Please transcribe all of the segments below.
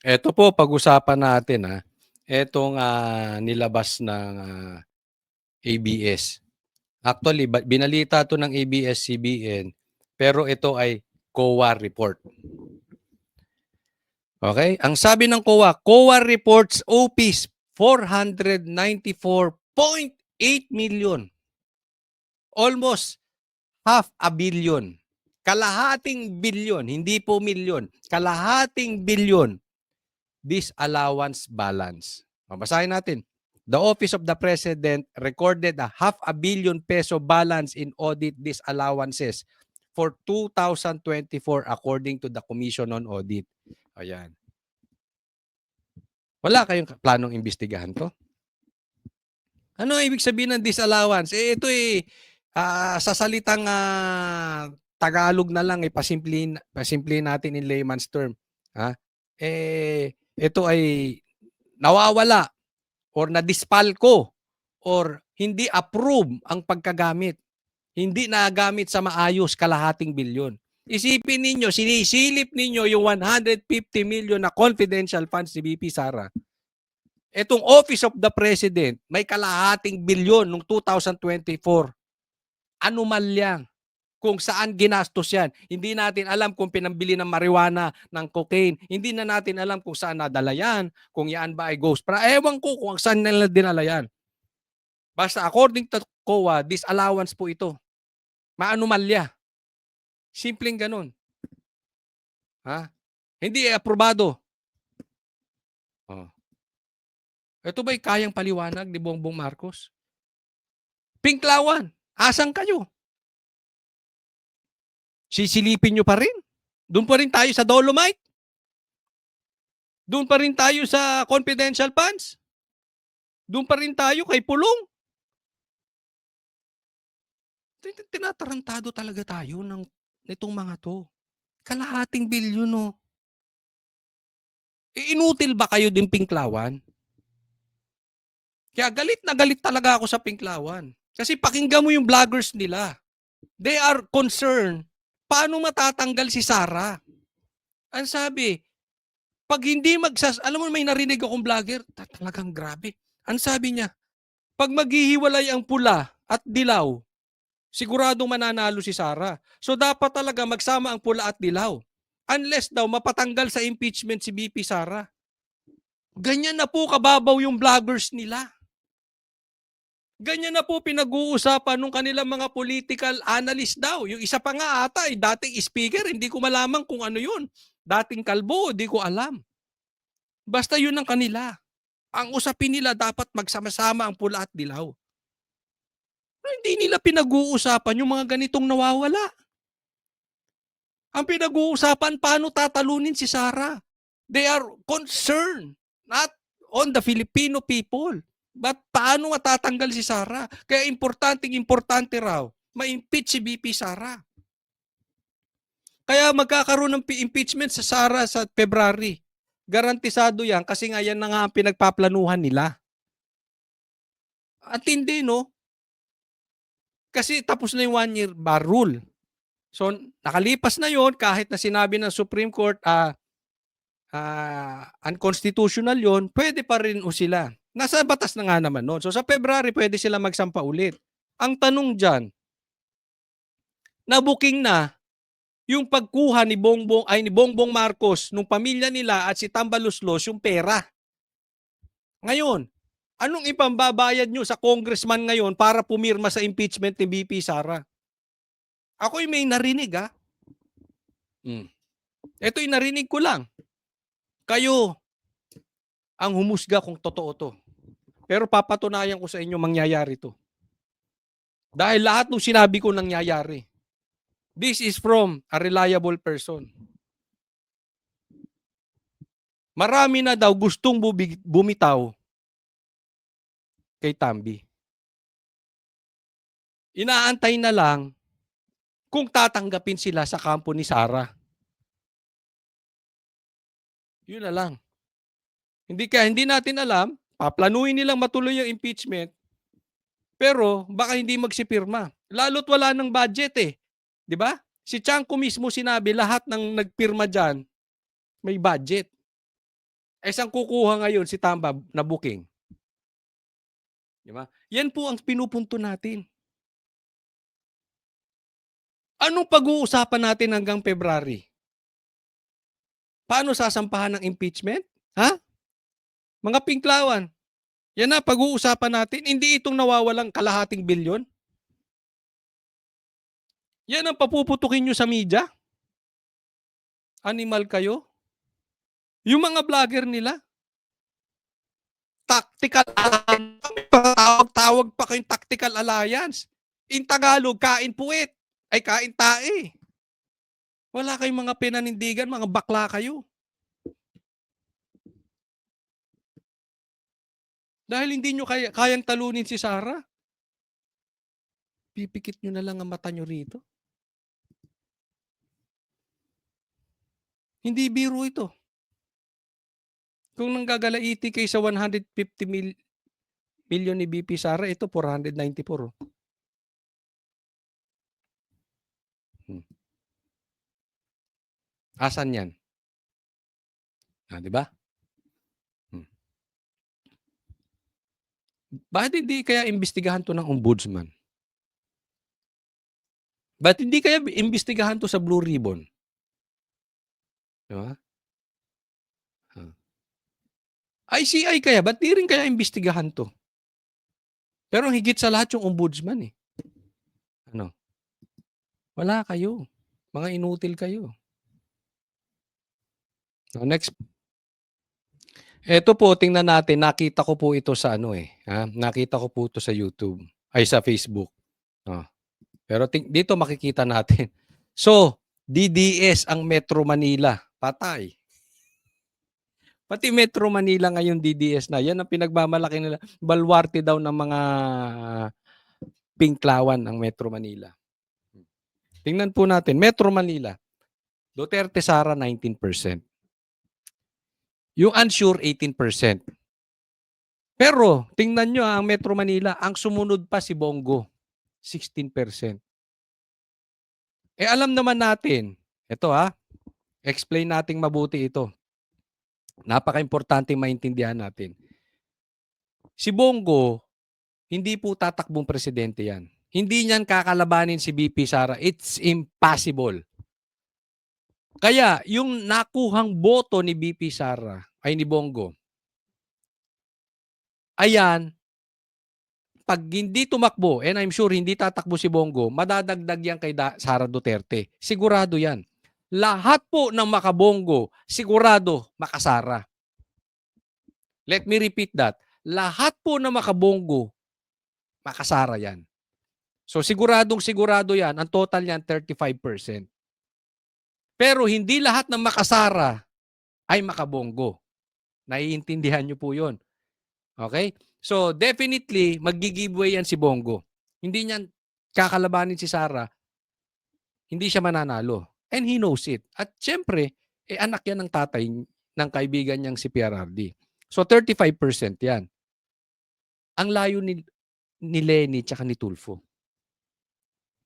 Eto po pag-usapan natin, etong, nilabas ng, ABS. Actually binalita 'to ng ABS-CBN, pero ito ay COA report. Okay? Ang sabi ng COA reports OPs 494.8 million. Almost half a billion. Kalahating bilyon, hindi po milyon. Kalahating bilyon disallowance balance. Babasahin natin. The Office of the President recorded a half a billion peso balance in audit disallowances for 2024 according to the Commission on Audit. Ayan. Wala kayong planong imbestigahan to? Ano ibig sabihin ng disallowance? Ito sa salitang Tagalog na lang, pasimplihin natin in layman's term. Ha? Ito ay nawawala or nadispalko or hindi approve ang pagkagamit. Hindi nagamit sa maayos kalahating bilyon. Isipin ninyo, sinisilip ninyo yung 150 million na confidential funds ni VP Sara. Itong Office of the President, may kalahating bilyon noong 2024. Anomalya kung saan ginastos yan. Hindi natin alam kung pinambili ng marijuana, ng cocaine. Hindi na natin alam kung saan nadala yan, kung yan ba ay ghost. Pero ewan ko kung saan nila dinala yan. Basta according to COA, disallowance po ito. Maanomalya. Simpleng ganun. Hindi aprobado. Ito ba'y kayang paliwanag ni Bongbong Marcos? Pinklawan. Asan kayo? Sisilipin nyo pa rin? Doon pa rin tayo sa Dolomite? Doon pa rin tayo sa confidential funds? Doon pa rin tayo kay Pulong? Tinatarantado talaga tayo nitong mga to. Kalahating bilyon, no? Inutil ba kayo din Pinklawan? Kaya galit na galit talaga ako sa Pinklawan. Kasi pakinggan mo yung vloggers nila. They are concerned. Paano matatanggal si Sara? Ang sabi, pag hindi alam mo may narinig akong vlogger, talagang grabe. Ang sabi niya, pag maghihiwalay ang pula at dilaw, siguradong mananalo si Sara. So dapat talaga magsama ang pula at dilaw. Unless daw mapatanggal sa impeachment si VP Sara. Ganyan na po kababaw yung vloggers nila. Ganyan na po pinag-uusapan nung kanilang mga political analyst daw. Yung isa pa nga ata, dating speaker, hindi ko malaman kung ano yun. Dating kalbo, hindi ko alam. Basta yun ang kanila. Ang usapin nila dapat magsama-sama ang pula at dilaw. Hindi nila pinag-uusapan yung mga ganitong nawawala. Ang pinag-uusapan, paano tatalunin si Sara? They are concerned, not on the Filipino people. But paano matatanggal si Sara? Kaya importante raw, ma-impeach si VP Sara. Kaya magkakaroon ng impeachment sa Sara sa February. Garantisado yan kasi nga yan na nga ang pinagpaplanuhan nila. At hindi, no? Kasi tapos na yung 1-year bar rule. So, nakalipas na yon kahit na sinabi ng Supreme Court, unconstitutional yon, pwede pa rin sila. Nasa batas na nga naman noon. So, sa February, pwede sila magsampa ulit. Ang tanong dyan, nabuking na yung pagkuha ni Bongbong Marcos nung pamilya nila at si Tambaluslos yung pera. Ngayon, anong ipambabayad nyo sa congressman ngayon para pumirma sa impeachment ni VP Sara? Ako'y may narinig, Ito'y narinig ko lang. Kayo ang humusga kung totoo to. Pero papatunayan ko sa inyo mangyayari to. Dahil lahat ng sinabi ko nangyayari. This is from a reliable person. Marami na daw gustong bumitaw kay Tambi. Inaantay na lang kung tatanggapin sila sa kampo ni Sara. Yun na lang. Hindi natin alam, paplanuhin nilang matuloy yung impeachment, pero baka hindi magsipirma. Lalo't wala ng budget eh. 'Di ba? Si Chanco mismo sinabi lahat ng nagpirma diyan may budget. Ay saan kukuha ngayon si Tambab na booking? 'Di ba? Yan po ang pinupunto natin. Anong pag-uusapan natin hanggang February? Paano sasampahan ng impeachment? Ha? Mga Pinklawan, yan na pag-uusapan natin, hindi itong nawawalang kalahating bilyon? Yan ang papuputukin niyo sa media? Animal kayo? Yung mga vlogger nila, tactical alliance. Tawag pa kayong tactical alliance. In Tagalog, kain puwet. Ay kain tae. Wala kayong mga pinanindigan, mga bakla kayo. Dahil hindi nyo kayang talunin si Sara. Pipikit nyo na lang ang mata nyo rito. Hindi biro ito. Kung nanggagalaiti kayo sa 150 million ni BP Sara, ito 494. Asan yan? Di ba? Bakit hindi kaya imbestigahan to ng ombudsman? Bakit hindi kaya imbestigahan to sa Blue Ribbon? Di ba? ICI kaya, ba't di rin kaya imbestigahan to? Pero higit sa lahat yung ombudsman eh. Ano? Wala kayo. Mga inutil kayo. So next. Ito po, tingnan natin. Nakita ko po ito sa nakita ko po ito sa YouTube. Ay, sa Facebook. Pero dito makikita natin. So, DDS ang Metro Manila. Patay. Pati Metro Manila ngayon DDS na. Yan ang pinagmamalaki nila. Balwarte daw ng mga Pinklawan ang Metro Manila. Tingnan po natin. Metro Manila. Duterte Sara 19%. Yung unsure 18%. Pero tingnan nyo ang Metro Manila, ang sumunod pa si Bongo. 16%. Alam naman natin, ito explain nating mabuti ito. Napaka-importante maintindihan natin. Si Bongo, hindi po tatakbong presidente yan. Hindi niyan kakalabanin si BP Sara. It's impossible. Kaya, yung nakuhang boto ni BP Sara, ay ni Bongo, ayan, pag hindi tumakbo, and I'm sure hindi tatakbo si Bongo, madadagdag yan kay Sara Duterte. Sigurado yan. Lahat po ng makabongo, sigurado makasara. Let me repeat that. Lahat po ng makabongo, makasara yan. So siguradong sigurado yan, ang total yan 35%. Pero hindi lahat ng makasara ay makabongo. Naiintindihan nyo po yun. Okay? So definitely, mag-giveaway yan si Bongo. Hindi niyan kakalabanin si Sara, hindi siya mananalo. And he knows it. At syempre, anak yan ng tatay ng kaibigan niyang si PRRD. So 35% yan. Ang layo ni Lenny tsaka ni Tulfo.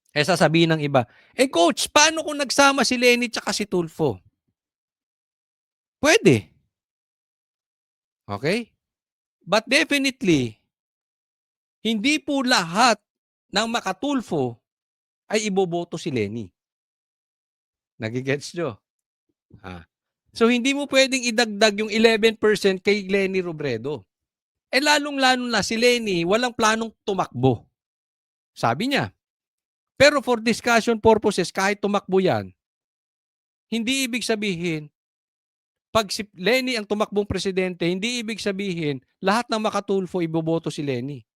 Sasabihin ng iba, coach, paano kung nagsama si Lenny tsaka si Tulfo? Pwede. Okay? But definitely, hindi po lahat ng makatulfo ay iboboto si Lenny. Nagigets nyo? So hindi mo pwedeng idagdag yung 11% kay Lenny Robredo. Lalong-lalo na si Lenny, walang planong tumakbo. Sabi niya. Pero for discussion purposes, kahit tumakbo yan, hindi ibig sabihin, pag si Lenny ang tumakbong presidente, hindi ibig sabihin, lahat ng makatulfo iboboto si Lenny.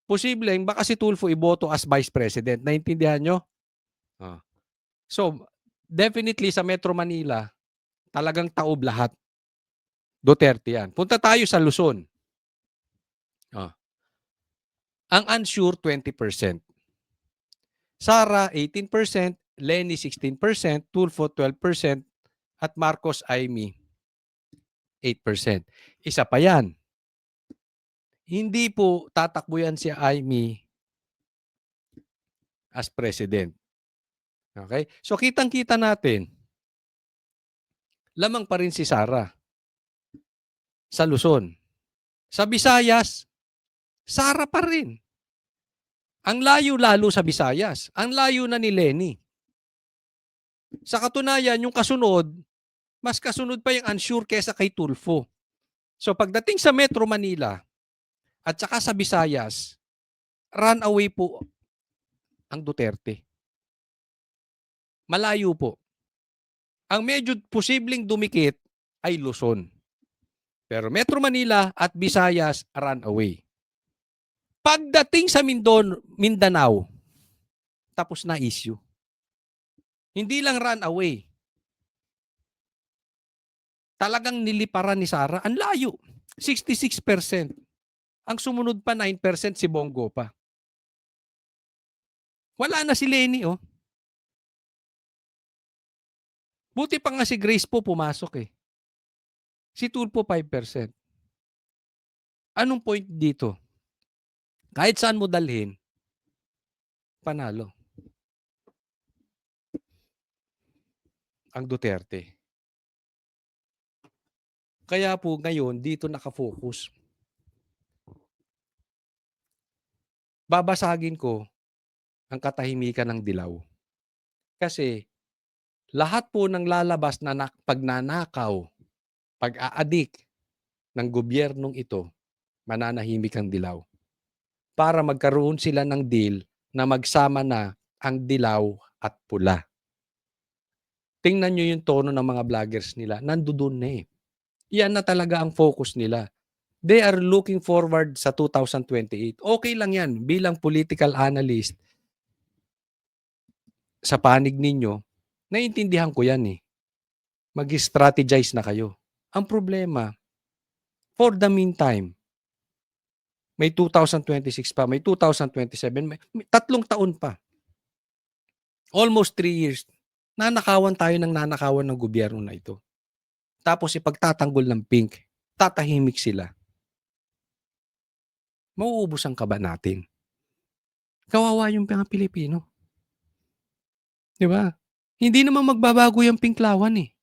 Posibleng baka si Tulfo iboto as vice president. Naintindihan nyo? So, definitely sa Metro Manila, talagang taob lahat. Duterte yan. Punta tayo sa Luzon. Ang unsure, 20%. Sara, 18%. Lenny, 16%. Tulfo, 12%. At Marcos Aimee, 8%. Isa pa yan. Hindi po tatakbo yan si Aimee as president. Okay? So kitang-kita natin, lamang pa rin si Sara. sa Luzon. Sa Visayas, Sara pa rin. Ang layo lalo sa Visayas. Ang layo na ni Lenny. Sa katunayan, yung kasunod, mas kasunod pa yung unsure kesa kay Tulfo. So pagdating sa Metro Manila at saka sa Visayas, runaway po ang Duterte. Malayo po. Ang medyo posibleng dumikit ay Luzon. Pero Metro Manila at Visayas, runaway. Pagdating sa Mindanao, tapos na issue. Hindi lang runaway. Talagang niliparan ni Sara. Ang layo. 66%. Ang sumunod pa 9% si Bongo pa. Wala na si Lenny, oh. Buti pa nga si Grace po pumasok eh. Si Tulfo 5%. Anong point dito? Kahit saan mo dalhin, panalo ang Duterte. Kaya po ngayon, dito nakafocus. Babasagin ko ang katahimikan ng Dilaw. Kasi lahat po ng lalabas na pagnanakaw, pag-aadik ng gobyernong ito, mananahimik ang Dilaw. Para magkaroon sila ng deal na magsama na ang Dilaw at Pula. Tingnan nyo yung tono ng mga vloggers nila. Nandoon na eh. Yan na talaga ang focus nila. They are looking forward sa 2028. Okay lang yan bilang political analyst. Sa panig ninyo, naiintindihan ko yan eh. Mag-strategize na kayo. Ang problema, for the meantime, may 2026 pa, may 2027, may 3 taon pa. Almost 3 years. Nanakawan tayo ng nanakawan ng gobyerno na ito. Tapos ipagtatanggol ng pink, tatahimik sila. Mauubos ang kaba natin. Kawawa yung mga Pilipino. Di ba? Hindi naman magbabago yung pinklawan eh.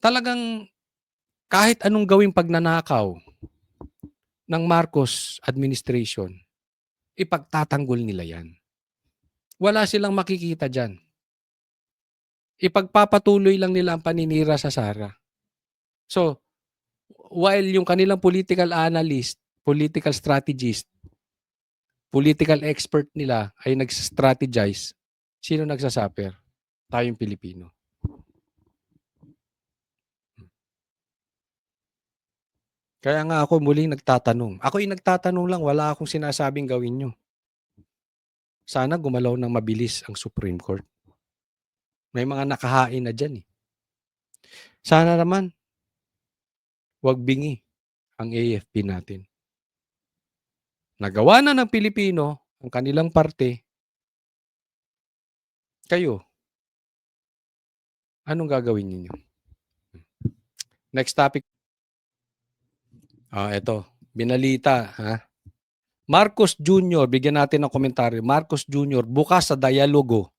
Talagang kahit anong gawing pagnanakaw ng Marcos administration, ipagtatanggol nila yan. Wala silang makikita dyan. Ipagpapatuloy lang nila ang paninira sa Sara. So, while yung kanilang political analyst, political strategist, political expert nila ay nag-strategize, sino nagsasuffer? Tayong Pilipino. Kaya nga ako muling nagtatanong. Ako yung nagtatanong lang, wala akong sinasabing gawin nyo. Sana gumalaw ng mabilis ang Supreme Court. May mga nakahain na dyan eh. Sana naman, wag bingi ang AFP natin. Nagawa na ng Pilipino ang kanilang parte. Kayo, anong gagawin ninyo? Next topic. Ito. Binalita. Ha? Marcos Jr., bigyan natin ng komentaryo. Marcos Jr., bukas sa dialogue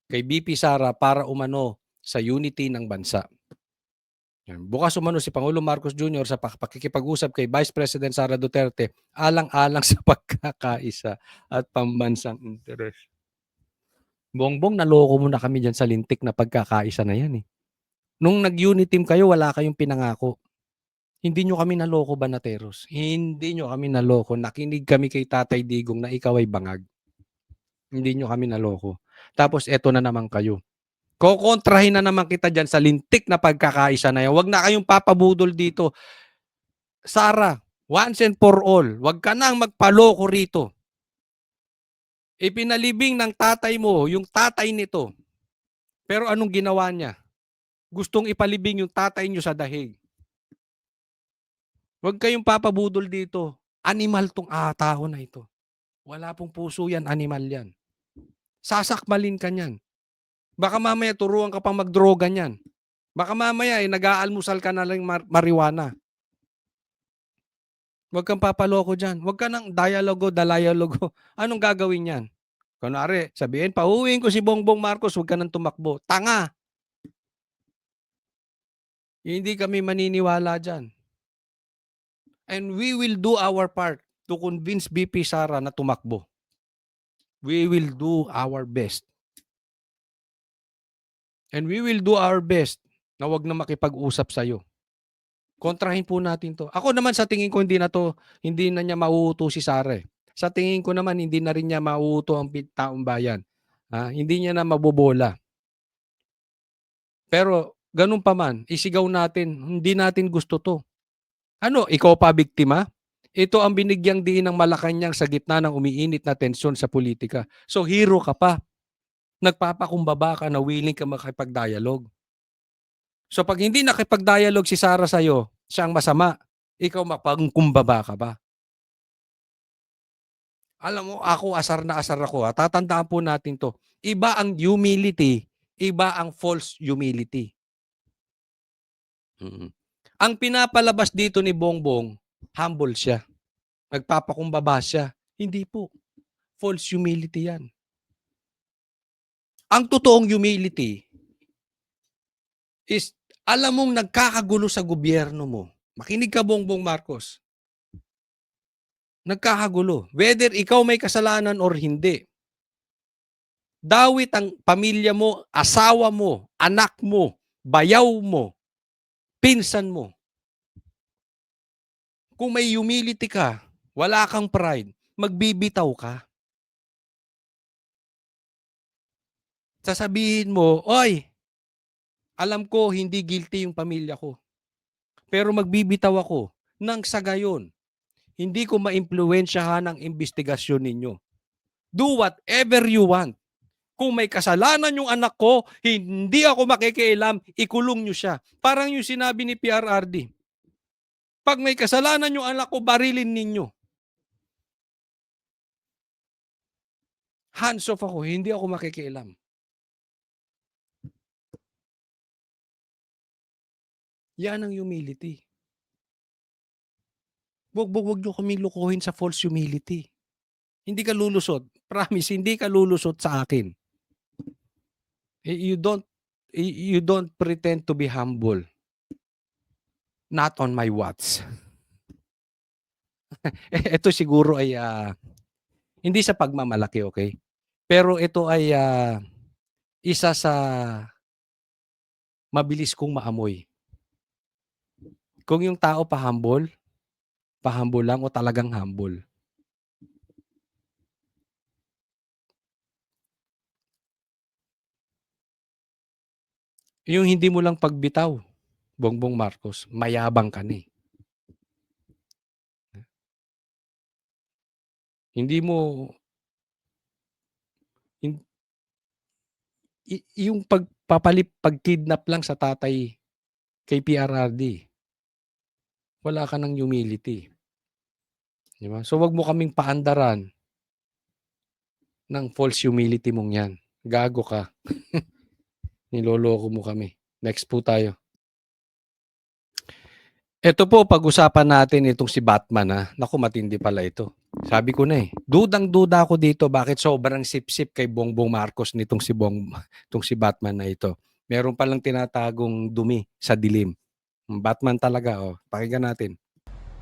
kay BP Sara para umano sa unity ng bansa. Bukas umano si Pangulong Marcos Jr. sa pakikipag-usap kay Vice President Sara Duterte alang-alang sa pagkakaisa at pambansang interes. Bongbong, naloko mo na kami dyan sa lintik na pagkakaisa na yan eh. Nung nag-unity team kayo, wala kayong pinangako. Hindi nyo kami naloko, Banateros. Hindi nyo kami naloko. Nakinig kami kay Tatay Digong na ikaw ay bangag. Hindi nyo kami naloko. Tapos eto na naman kayo. Kokontrahin na naman kita dyan sa lintik na pagkakaisa na yan. Huwag na kayong papabudol dito. Sara, once and for all, huwag ka nang magpaloko rito. Ipinalibing ng tatay mo, yung tatay nito. Pero anong ginawa niya? Gustong ipalibing yung tatay niyo sa dahig. Huwag kayong papabudol dito. Animal tong tao na ito. Wala pong puso yan, animal yan. Sasakmalin ka niyan. Baka mamaya turuan ka pang magdroga niyan. Baka mamaya nag-aalmusal ka na lang marijuana. Huwag kang papaloko dyan. Huwag ka ng dialogo. Anong gagawin yan? Kunwari, sabihin, pauwiin ko si Bongbong Marcos, huwag ka nang tumakbo. Tanga! Hindi kami maniniwala diyan. And we will do our part to convince VP Sara na tumakbo. We will do our best. And we will do our best na wag na makipag-usap sa'yo. Kontrahin po natin 'to. Ako naman sa tingin ko hindi na niya mauuto si Sara, eh. Sa tingin ko naman hindi na rin niya mauuto ang taong bayan. Hindi niya na mabobola. Pero ganun pa man, isigaw natin, hindi natin gusto 'to. Ano, ikaw pa biktima? Ito ang binigyang diin ng Malacanang sa gitna ng umiinit na tensyon sa politika. So hero ka pa. Nagpapakumbaba ka na willing ka makipag-dialogue. So pag hindi nakipag-dialogue si Sara sa'yo, siya ang masama. Ikaw mapangkumbaba ka ba? Alam mo, ako asar na asar ako. Tatandaan po natin to. Iba ang humility, iba ang false humility. Ang pinapalabas dito ni Bongbong, humble siya. Nagpapakumbaba siya. Hindi po. False humility yan. Ang totoong humility is alam mong nagkakagulo sa gobyerno mo. Makinig ka, Bongbong Marcos. Nagkakagulo. Whether ikaw may kasalanan or hindi. Dawit ang pamilya mo, asawa mo, anak mo, bayaw mo, pinsan mo. Kung may humility ka, wala kang pride, magbibitaw ka. Sasabihin mo, oy, alam ko hindi guilty yung pamilya ko. Pero magbibitaw ako nang sa gayon, hindi ko maimpluwensyahan ang investigasyon ninyo. Do whatever you want. Kung may kasalanan yung anak ko, hindi ako makikialam, ikulong nyo siya. Parang yung sinabi ni PRRD. Pag may kasalanan yung anak ko, barilin ninyo. Hands off ako, hindi ako makikialam. Yan ang humility. Wag nyo kami lukuhin sa false humility. Hindi ka lulusot. Promise, hindi ka lulusot sa akin. You don't pretend to be humble. Not on my watch. Ito siguro ay hindi sa pagmamalaki, okay? Pero ito ay isa sa mabilis kong maamoy. Kung yung tao pa-humble lang o talagang humble. Yung hindi mo lang pagbitaw, Bongbong Marcos, mayabang ka ni. Hindi mo yung pagkidnap lang sa tatay kay PRRD. Wala ka ng humility. Di ba? So wag mo kaming paandaran ng false humility mong yan. Gago ka. Niloloko mo kami. Next po tayo. Ito po, pag-usapan natin itong si Batman. Naku, matindi pala ito. Sabi ko na dudang-duda ako dito bakit sobrang sip-sip kay Bongbong Marcos nitong si Batman na ito. Meron palang tinatagong dumi sa dilim. Batman talaga, pakinggan natin.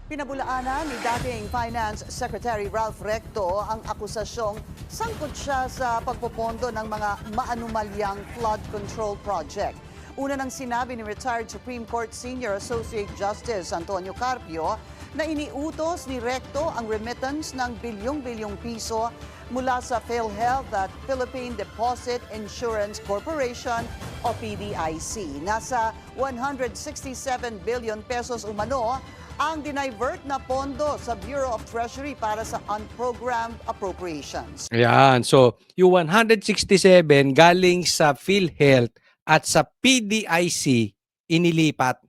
Pinabulaanan ni dating Finance Secretary Ralph Recto ang akusasyong sangkot siya sa pagpopondo ng mga maanumalyang flood control project. Una nang sinabi ni retired Supreme Court Senior Associate Justice Antonio Carpio na iniutos ni Recto ang remittance ng bilyong-bilyong piso mula sa PhilHealth at Philippine Deposit Insurance Corporation o PDIC. Nasa 167 billion pesos umano ang dinivert na pondo sa Bureau of Treasury para sa unprogrammed appropriations. Ayan. So, yung 167 galing sa PhilHealth at sa PDIC inilipat.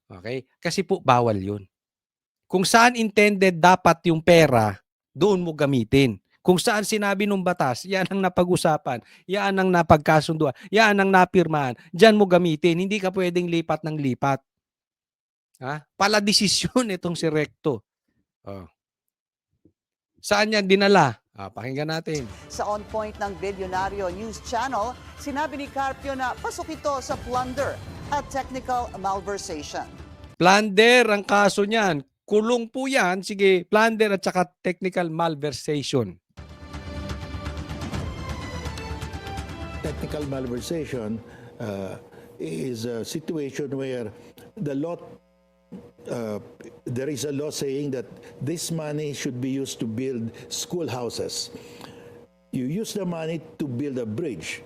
Okay? Kasi po bawal yun. Kung saan intended dapat yung pera, doon mo gamitin. Kung saan sinabi ng batas, yan ang napag-usapan, yan ang napagkasunduan, yan ang napirmahan, dyan mo gamitin. Hindi ka pwedeng lipat ng lipat. Pala desisyon itong si Recto. Saan yan dinala? Pakinggan natin. Sa On Point ng Bilyonaryo News Channel, sinabi ni Carpio na pasok ito sa plunder at technical malversation. Plunder ang kaso niyan. Kulong po yan. Sige, plunder at saka technical malversation. Technical malversation is a situation where the law, there is a law saying that this money should be used to build schoolhouses. You use the money to build a bridge.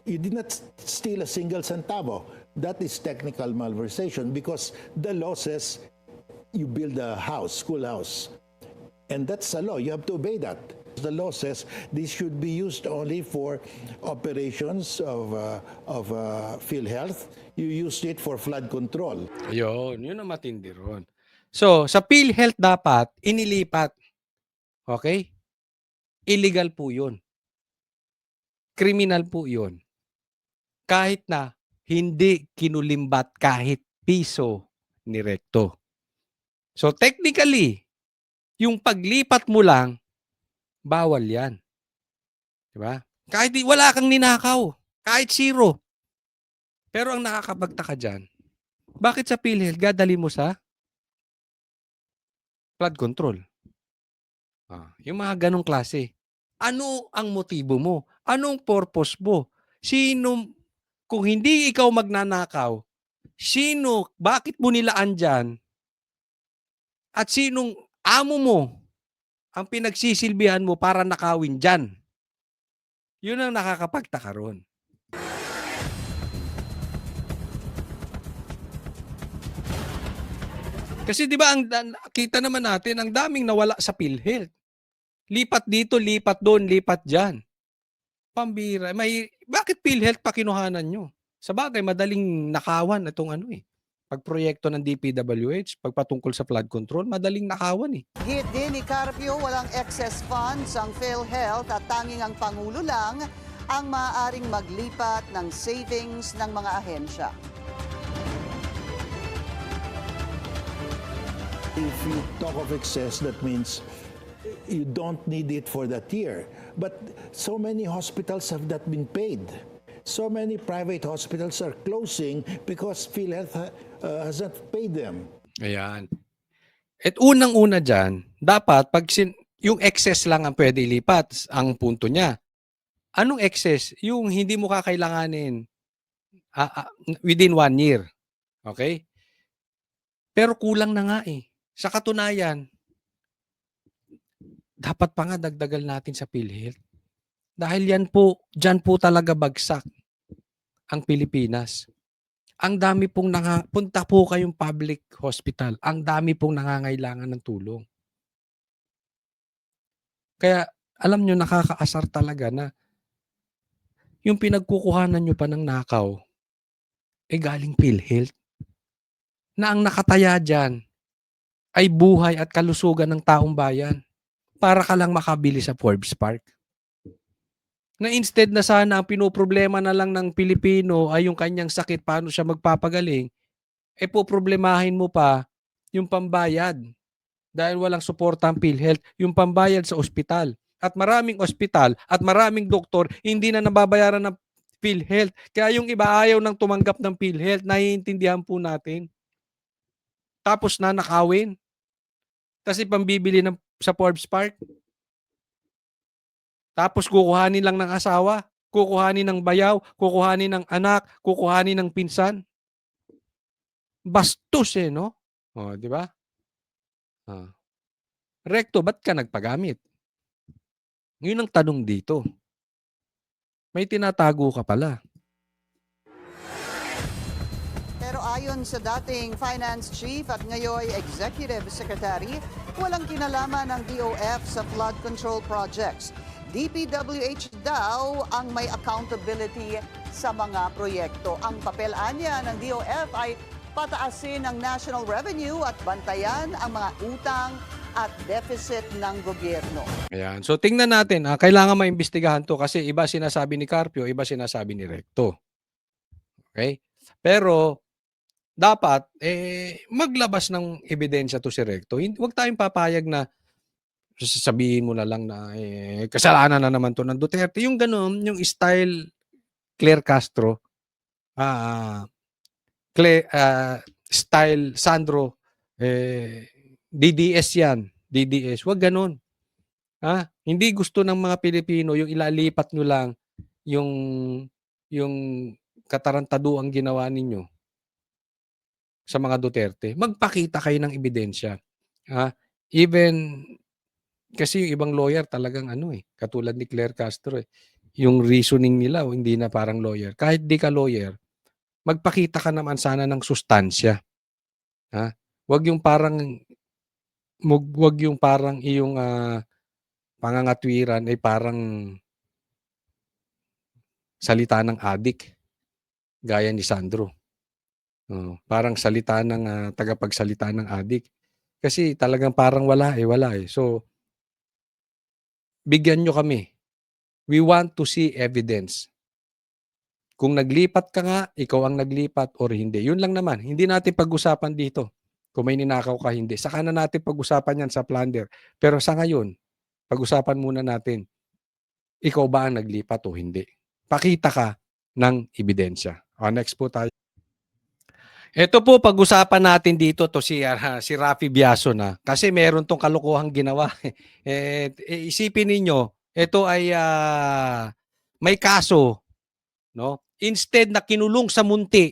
You did not steal a single centavo. That is technical malversation because the law says you build a house, schoolhouse. And that's a law. You have to obey that. The law says this should be used only for operations of PhilHealth. You used it for flood control. Ayun, yun ang matindi ron. So, sa PhilHealth dapat, inilipat. Okay? Illegal po yun. Criminal po yun. Kahit na hindi kinulimbat kahit piso ni Recto. So, technically, yung paglipat mo lang, bawal yan. Diba? Kahit wala kang ninakaw. Kahit zero. Pero ang nakakapagtaka dyan, bakit sa PhilHealth dadali mo sa flood control? Yung mga ganong klase. Ano ang motibo mo? Anong purpose mo? Kung hindi ikaw magnanakaw, bakit mo nilaan dyan? At sinong amo mo ang pinagsisilbihan mo para nakawin dyan? Yun ang nakakapagtaka ron. Kasi 'di ba kita naman natin ang daming nawala sa PhilHealth. Lipat dito, lipat doon, lipat diyan. Pambira. Bakit PhilHealth pa kinuhanan nyo? Sabagay madaling nakawan itong pagproyekto ng DPWH, pagpatungkol sa flood control, madaling nakawan eh. Git din ni Carpio, walang excess funds ang PhilHealth at tanging ang Pangulo lang ang maaaring maglipat ng savings ng mga ahensya. If you talk of excess, that means you don't need it for that year. But so many hospitals have not been paid. So many private hospitals are closing because PhilHealth has not paid them. Ayan. At unang-una dyan, dapat yung excess lang ang pwede ilipat, ang punto niya. Anong excess? Yung hindi mo kakailanganin within 1 year. Okay? Pero kulang na nga eh. Sa katunayan, dapat pa nga dagdagal natin sa PhilHealth. Dahil dyan po talaga bagsak ang Pilipinas. Ang dami pong punta po kayong public hospital. Ang dami pong nangangailangan ng tulong. Kaya, alam nyo, nakakaasar talaga na yung pinagkukuhanan nyo pa ng nakaw, galing PhilHealth. Na ang nakataya dyan ay buhay at kalusugan ng taong bayan para ka lang makabili sa Forbes Park. Na instead na sana ang pinoproblema na lang ng Pilipino ay yung kanyang sakit, paano siya magpapagaling, poproblemahin mo pa yung pambayad. Dahil walang suporta ang PhilHealth, yung pambayad sa ospital. At maraming ospital at maraming doktor hindi na nababayaran ng PhilHealth. Kaya yung iba ayaw nang tumanggap ng PhilHealth, naiintindihan po natin. Tapos na nakawin. Kasi pambibili sa Forbes Park. Tapos kukuhanin lang ng asawa, kukuhanin ng bayaw, kukuhanin ng anak, kukuhanin ng pinsan. Bastos no? Di ba? Recto, ba't ka nagpagamit? Yun ang tanong dito. May tinatago ka pala. Pero ayon sa dating Finance Chief at ngayon Executive Secretary, walang kinalaman ng DOF sa flood control projects. DPWH daw ang may accountability sa mga proyekto. Ang papel-anya ng DOF ay pataasin ang national revenue at bantayan ang mga utang at deficit ng gobyerno. Ayan. So tingnan natin, kailangan maimbestigahan to kasi iba sinasabi ni Carpio, iba sinasabi ni Recto. Okay? Pero dapat maglabas ng ebidensya to si Recto. Huwag tayong papayag na sasabihin mo na lang na, kasalanan na naman 'to ng Duterte, yung gano'n, yung style Claire Castro, ah, style Sandro, DDS 'yan, DDS, 'wag gano'n, Hindi gusto ng mga Pilipino yung ilalipat niyo lang yung yung katarantaduang ginawa ninyo sa mga Duterte. Magpakita kayo ng ebidensya, even kasi yung ibang lawyer talagang katulad ni Claire Castro, yung reasoning nila hindi na parang lawyer. Kahit di ka lawyer, magpakita ka naman sana ng sustansya, ha? 'Wag yung parang wag yung parang iyong, pangangatwiran ay parang salita ng adik gaya ni Sandro. Parang salita ng, tagapagsalita ng adik. Kasi talagang parang wala, wala, So, bigyan niyo kami. We want to see evidence. Kung naglipat ka nga, ikaw ang naglipat or hindi. Yun lang naman. Hindi natin pag-usapan dito. Kung may ninakaw ka, hindi. Saka na natin pag-usapan yan sa plunder. Pero sa ngayon, pag-usapan muna natin, ikaw ba ang naglipat o hindi? Pakita ka ng ebidensya. Next po tayo. Ito po pag-usapan natin dito si Raffy Biaso na kasi meron tong kalokohang ginawa. Isipin ninyo, ito ay may kaso, no? Instead na kinulong sa Munti,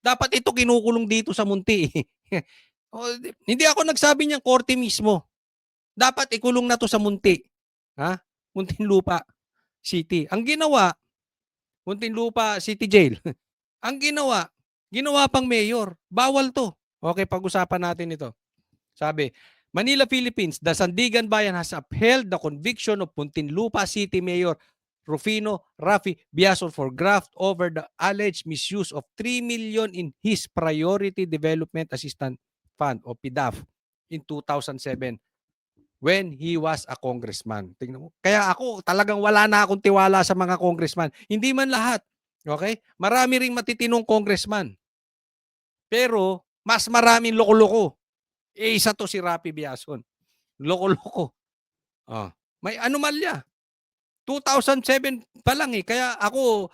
dapat ito kinukulong dito sa Munti. Hindi ako nagsabi niyang korte mismo. Dapat ikulong na to sa Munti. Muntinlupa City. Ang ginawa, Muntinlupa City Jail. Ang ginawa pang mayor. Bawal to. Okay, pag-usapan natin ito. Sabi, Manila, Philippines, the Sandigan Bayan has upheld the conviction of Muntinlupa City Mayor Rufino Raffy Biason for graft over the alleged misuse of 3 million in his Priority Development Assistance Fund o PDAF in 2007 when he was a congressman. Tingnan mo. Kaya ako talagang wala na akong tiwala sa mga congressman. Hindi man lahat. Okay? Marami ring matitinong congressman. Pero mas maraming loko-loko. Isa to si Raffy Biason. Loko-loko. May anomalya. 2007 pa lang Kaya ako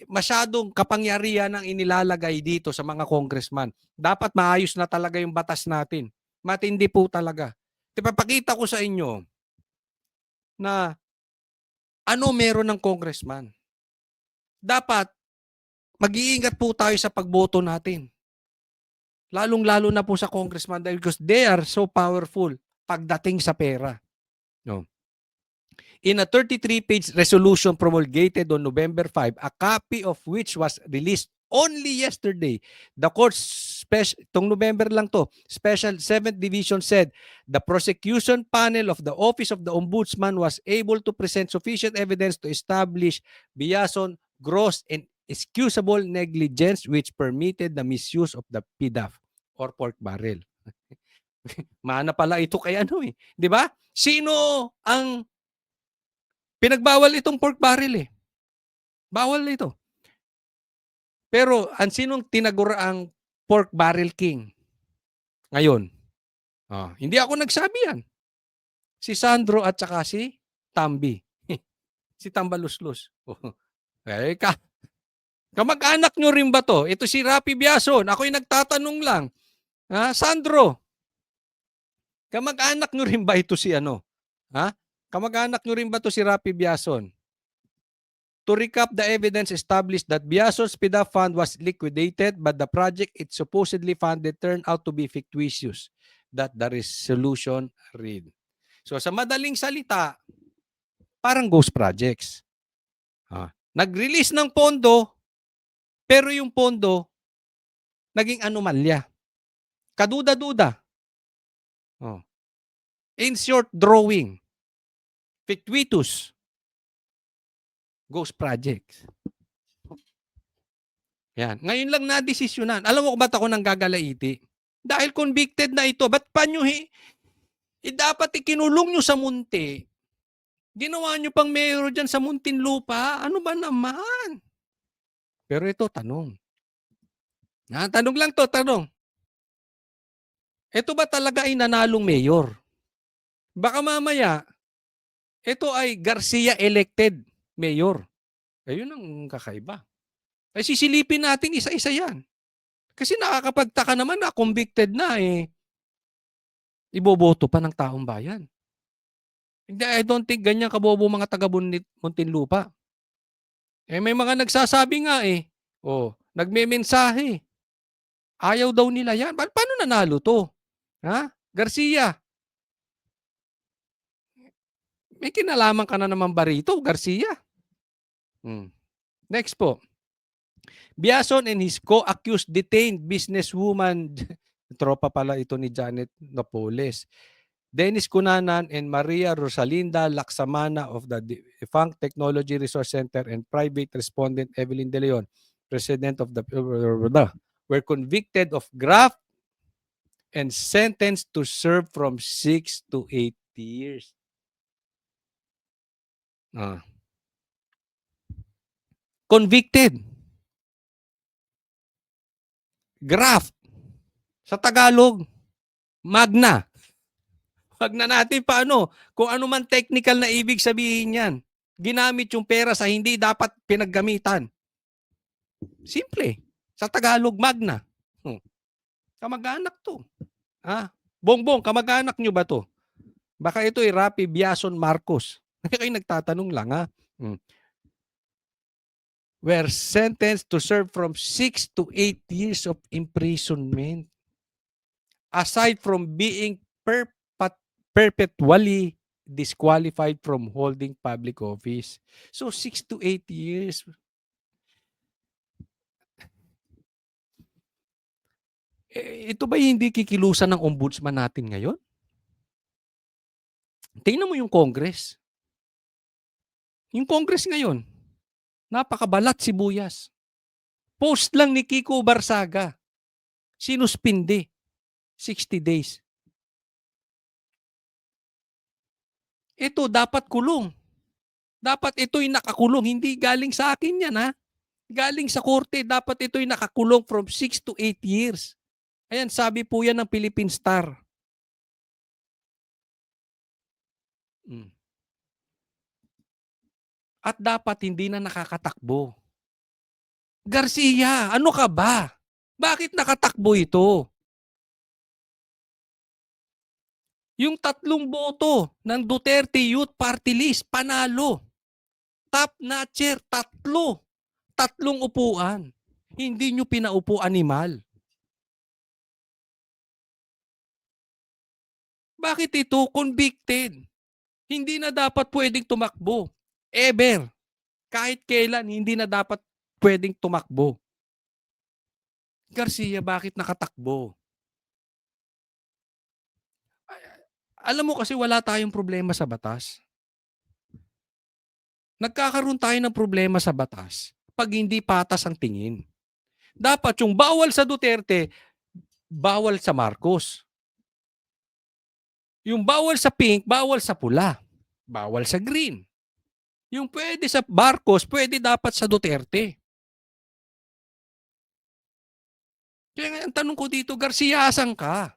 masyadong kapangyarihan ang inilalagay dito sa mga congressman. Dapat maayos na talaga yung batas natin. Matindi po talaga. Ipapakita ko sa inyo na ano meron ng congressman. Dapat mag-iingat po tayo sa pagboto natin. Lalong-lalo na po sa congressman because they are so powerful pagdating sa pera. No. In a 33-page resolution promulgated on November 5, a copy of which was released only yesterday, the court's itong November lang to, Special 7th Division said the prosecution panel of the Office of the Ombudsman was able to present sufficient evidence to establish Biason gross and excusable negligence which permitted the misuse of the PDAF or pork barrel. Mana pala ito kay di ba? Sino ang pinagbawal itong pork barrel Bawal ito. Pero sinong tinaguraang pork barrel king ngayon? Hindi ako nagsabi yan. Si Sandro at saka si Tambi. Si Tambaluslus. Kamag-anak nyo rin ba to? Ito si Raffy Biason. Ako'y nagtatanong lang. Sandro, kamag-anak nyo rin ba ito si Kamag-anak nyo rin ba ito si Raffy Biason? To recap, the evidence established that Biason's PDAF fund was liquidated but the project it supposedly funded turned out to be fictitious. That the resolution read. So sa madaling salita, parang ghost projects. Nag-release ng pondo, pero yung pondo, naging anomalya. Kaduda-duda. In short, drawing. Fictitious. Ghost projects. Yan. Ngayon lang na-desisyonan. Alam mo kung ba't ako nang gagalaiti? Dahil convicted na ito. Ba't pa nyo dapat ikinulong nyo sa Munti. Ginawa nyo pang mayor dyan sa Muntinlupa. Ano ba naman? Pero ito, tanong. Tanong lang to, tanong. Ito ba talaga ay nanalong mayor? Baka mamaya, ito ay Garcia elected mayor. Ayun ang kakaiba. Ay sisilipin natin isa-isa yan. Kasi nakakapagtaka naman na convicted na iboboto pa ng taong bayan. Hindi, I don't think ganyan kabobo mga taga Muntinlupa. May mga nagsasabi nga nagmemensahe. Ayaw daw nila yan. Paano nanalo to? Ha? Garcia, may kinalaman ka na naman ba rito, Garcia? Next po. Biason and his co-accused detained businesswoman, tropa pala ito ni Janet Napoles, Dennis Cunanan and Maria Rosalinda Laksamana of the defunct Technology Resource Center and private respondent Evelyn De Leon, president of the were convicted of graft and sentenced to serve from 6 to 8 years. Convicted. Graft. Sa Tagalog, magna. Wag na natin paano. Kung ano man technical na ibig sabihin yan. Ginamit yung pera sa hindi dapat pinaggamitan. Simple. Sa Tagalog, magna. Kamag-anak to. Bongbong, kamag-anak nyo ba to? Baka ito ay Rapi Biason Marcos. Kayo nagtatanong lang Were sentenced to serve from 6 to 8 years of imprisonment. Aside from being perpetually disqualified from holding public office. So 6 to 8 years. Ito ba hindi kikilusan ng ombudsman natin ngayon? Tingnan mo yung Congress. Yung Congress ngayon, napakabalat sibuyas. Post lang ni Kiko Barsaga. Sinuspindi. 60 days. Ito dapat kulong. Dapat ito'y nakakulong. Hindi galing sa akin yan Galing sa korte. Dapat ito'y nakakulong from 6 to 8 years. Ayan, sabi po yan ng Philippine Star. At dapat hindi na nakakatakbo. Garcia, ano ka ba? Bakit nakatakbo ito? Yung 3 boto ng Duterte Youth Party List, panalo. Top notcher, 3. 3 upuan. Hindi nyo pinaupo animal. Bakit ito convicted? Hindi na dapat pwedeng tumakbo. Ever. Kahit kailan, hindi na dapat pwedeng tumakbo. Garcia, bakit nakatakbo? Alam mo kasi wala tayong problema sa batas. Nagkakaroon tayo ng problema sa batas pag hindi patas ang tingin. Dapat yung bawal sa Duterte, bawal sa Marcos. Yung bawal sa pink, bawal sa pula. Bawal sa green. Yung pwede sa Marcos, pwede dapat sa Duterte. Kaya nga, ang tanong ko dito, Garcia, asan ka?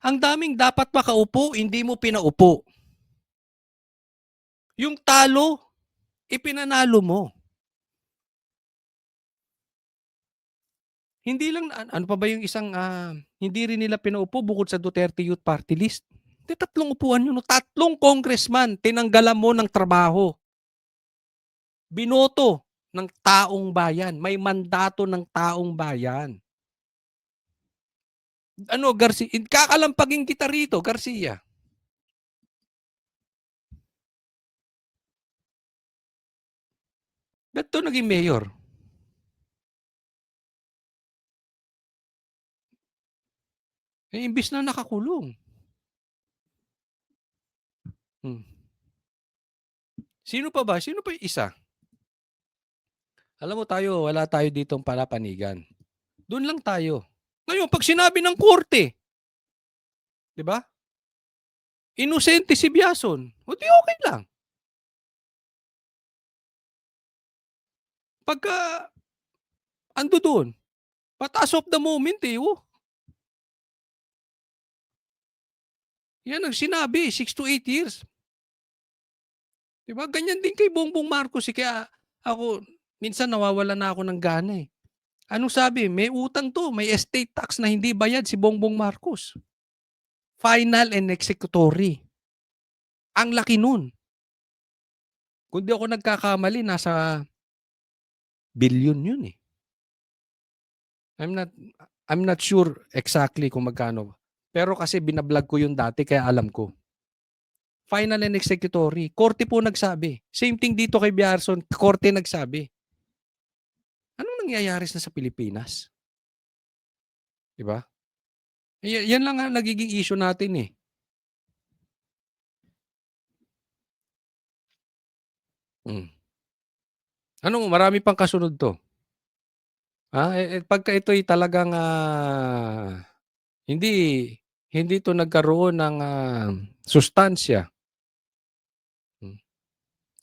Ang daming dapat makaupo, hindi mo pinaupo. Yung talo, ipinanalo mo. Hindi lang, ano pa ba yung isang, hindi rin nila pinaupo bukod sa Duterte Youth Party List. 3 upuan yun. 3 congressman, tinanggalan mo ng trabaho. Binoto ng taong bayan. May mandato ng taong bayan. Garcia, kakalampagin kita rito, Garcia. Ba't to naging mayor? Imbis na nakakulong. Sino pa ba? Sino pa yung isa? Alam mo tayo, wala tayo ditong palapanigan. Doon lang tayo. Ngayon, pag sinabi ng korte, di ba? Inosente si Biason. O di okay lang. Pagka ando doon, But as of the moment, yan ang sinabi, 6 to 8 years. 'Di ba? Ganyan din kay Bongbong Marcos, kaya ako minsan nawawalan na ako ng gana, eh. Anong sabi? May utang 'to, may estate tax na hindi bayad si Bongbong Marcos. Final and executory. Ang laki nun. Kung di ako nagkakamali, nasa billion yun, eh. I'm not I'm not sure exactly kung magkano. Pero kasi binablog ko yun dati kaya alam ko. Final and executory. Korte po nagsabi. Same thing dito kay Biarson, korte nagsabi. Anong nangyayari sa Pilipinas? 'Di ba? Yan lang ang nagiging issue natin, eh. Hmm. Marami pang kasunod 'to. Pagka ito'y talagang, hindi hindi 'to nagkaroon ng, sustansya, hmm,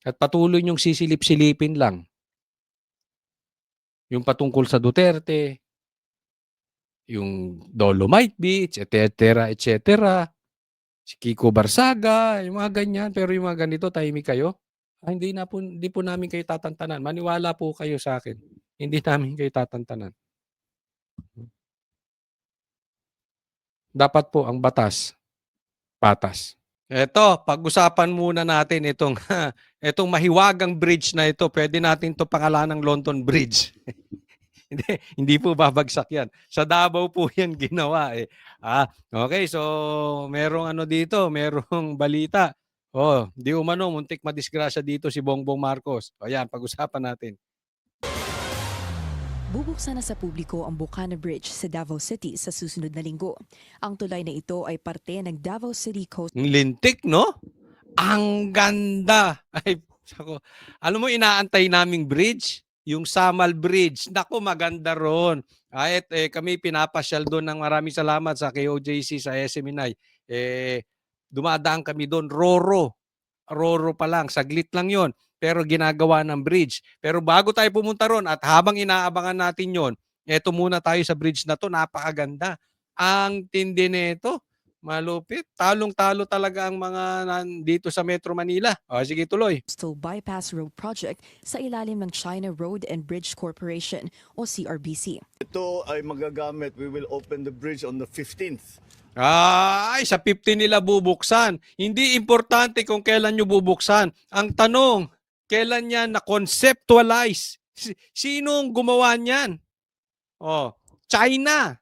at patuloy niyong sisilip-silipin lang, yung patungkol sa Duterte, yung Dolomite Beach, et cetera, si Kiko Barsaga, yung mga ganyan. Pero yung mga ganito, tahimik kayo? Hindi po namin kayo tatantanan. Maniwala po kayo sa'kin, hindi namin kayo tatantanan. Dapat po ang batas, patas. Eto, pag-usapan muna natin itong itong mahiwagang bridge na ito. Puwede natin 'to pangalanang London Bridge. Hindi po babagsak 'yan. Sa Davao po 'yan ginawa, eh. Okay. So merong dito, merong balita. Di umano muntik madisgrasya dito si Bongbong Marcos. Ayan, pag-usapan natin. Bubuksan na sa publiko ang Bocana Bridge sa Davao City sa susunod na linggo. Ang tulay na ito ay parte ng Davao City Coast. Ang lintik, no? Ang ganda. Ay, sako. Alam mo, inaantay naming bridge, yung Samal Bridge. Naku, maganda ron. Kami pinapasyal doon ng maraming salamat sa KOJC sa SM Inay. Dumadaan kami doon, Roro pa lang, saglit lang yon, pero ginagawa ng bridge. Pero bago tayo pumunta ron at habang inaabangan natin yon, eto muna tayo sa bridge na to, napakaganda. Ang tindi nito, malupit. Talong-talo talaga ang mga nandito sa Metro Manila. Sige, tuloy. Coastal Bypass Road Project sa ilalim ng China Road and Bridge Corporation o CRBC. Ito ay magagamit. We will open the bridge on the 15th. Sa 15 nila bubuksan. Hindi importante kung kailan nyo bubuksan. Ang tanong, kailan yan na-conceptualize? Sinong gumawa niyan? China.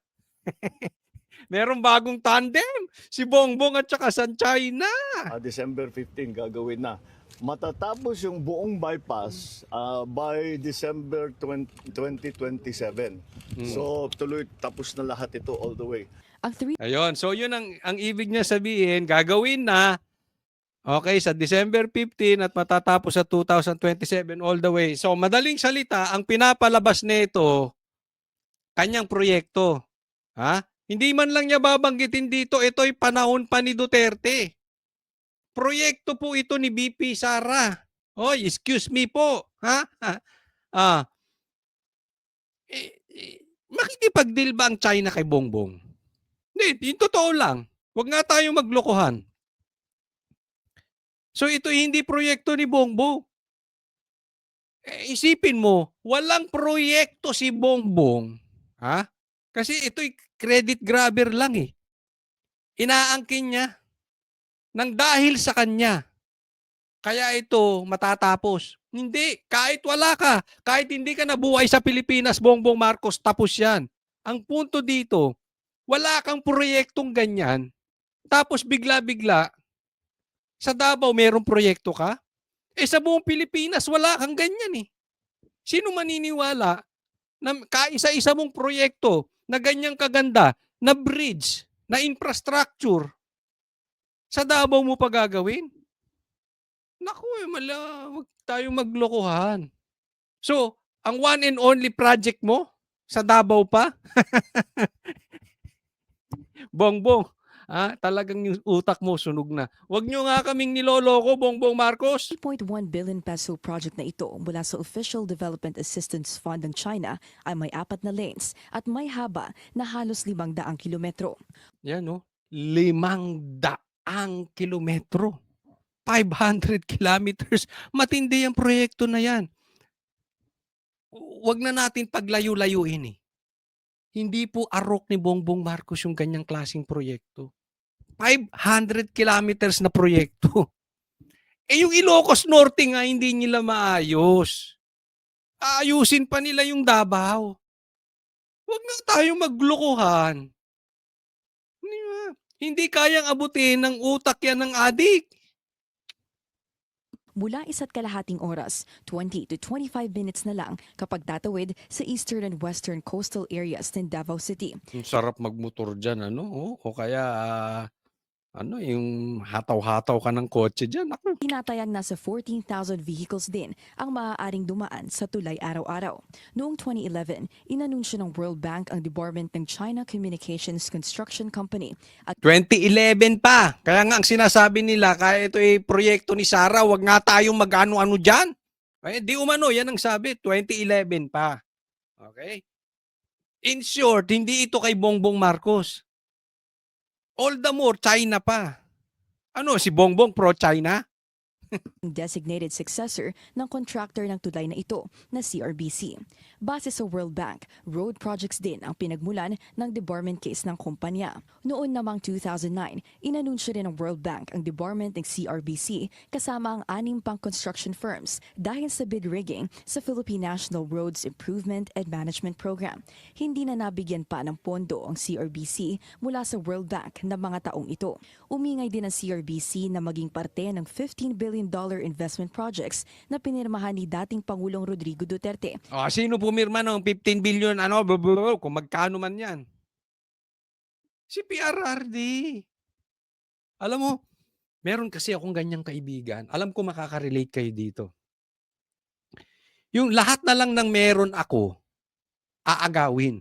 Merong bagong tandem. Si Bongbong at saka sa China. December 15 gagawin na. Matatapos yung buong bypass by December 2027. So tuloy tapos na lahat ito all the way. Ayun. So yun ang ibig niya sabihin, gagawin na sa December 15 at matatapos sa 2027 all the way. So madaling salita, ang pinapalabas nito kanyang proyekto. Hindi man lang niya babanggitin dito, ito'y panahon pa ni Duterte. Proyekto po ito ni BP Sara. Excuse me po. Makikipag-deal ba ang China kay Bongbong? Hindi, yung totoo lang. Huwag nga tayong maglokohan. So ito hindi proyekto ni Bongbong. Isipin mo, walang proyekto si Bongbong. Kasi ito'y credit grabber lang, eh. Inaangkin niya nang dahil sa kanya. Kaya ito matatapos. Hindi, kahit wala ka, kahit hindi ka nabuhay sa Pilipinas, Bongbong Marcos, tapos yan. Ang punto dito, wala kang proyektong ganyan, tapos bigla-bigla, sa Davao merong proyekto ka? Sa buong Pilipinas, wala kang ganyan, eh. Sino maniniwala na kaisa-isa mong proyekto na ganyang kaganda, na bridge, na infrastructure, sa Davao mo pa gagawin? Naku, wag tayong maglokohan. So, ang one and only project mo, sa Davao pa? Bongbong, Talagang yung utak mo sunog na. Huwag nyo nga kaming niloloko, Bongbong Marcos. 3.1 billion peso project na ito mula sa Official Development Assistance Fund ng China ay may 4 na lanes at may haba na halos 500 kilometro. Yan, 500 kilometro. 500 kilometers. Matindi ang proyekto na yan. Huwag na natin paglayo-layuin eh. Hindi po arok ni Bongbong Marcos yung ganyang klaseng proyekto. 500 kilometers na proyekto. Yung Ilocos Norte nga hindi nila maayos. Aayusin pa nila yung Davao. Huwag na tayong maglokohan. Hindi kayang abutin ng utak yan ng adik. Mula 1.5 oras, 20 to 25 minutes na lang kapag tatawid sa eastern and western coastal areas ng Davao City. Ang sarap magmotor dyan, o kaya, yung hataw-hataw ka ng kotse dyan. Ako. Tinatayang nasa 14,000 vehicles din ang maaaring dumaan sa tulay araw-araw. Noong 2011, inanunsyo ng World Bank ang debarment ng China Communications Construction Company at 2011 pa. Kaya nga ang sinasabi nila, kaya ito ay proyekto ni Sara, wag nga tayong mag-ano-ano dyan. Di umano, yan ang sabi, 2011 pa. Okay? In short, hindi ito kay Bongbong Marcos. All the more, China pa. Si Bongbong pro-China? designated successor ng contractor ng tulay na ito na CRBC. Base sa World Bank, road projects din ang pinagmulan ng debarment case ng kumpanya. Noon namang 2009, inanunsyo rin ng World Bank ang debarment ng CRBC kasama ang 6 pang construction firms dahil sa bid rigging sa Philippine National Roads Improvement and Management Program. Hindi na nabigyan pa ng pondo ang CRBC mula sa World Bank na mga taong ito. Umingay din ang CRBC na maging parte ng $15 billion investment projects na pinirmahan ni dating Pangulong Rodrigo Duterte. Sino pumirma ng 15 billion, kung magkano man yan? Si PRRD. Alam mo, meron kasi akong ganyang kaibigan. Alam ko makaka-relate kayo dito. Yung lahat na lang ng meron ako, aagawin.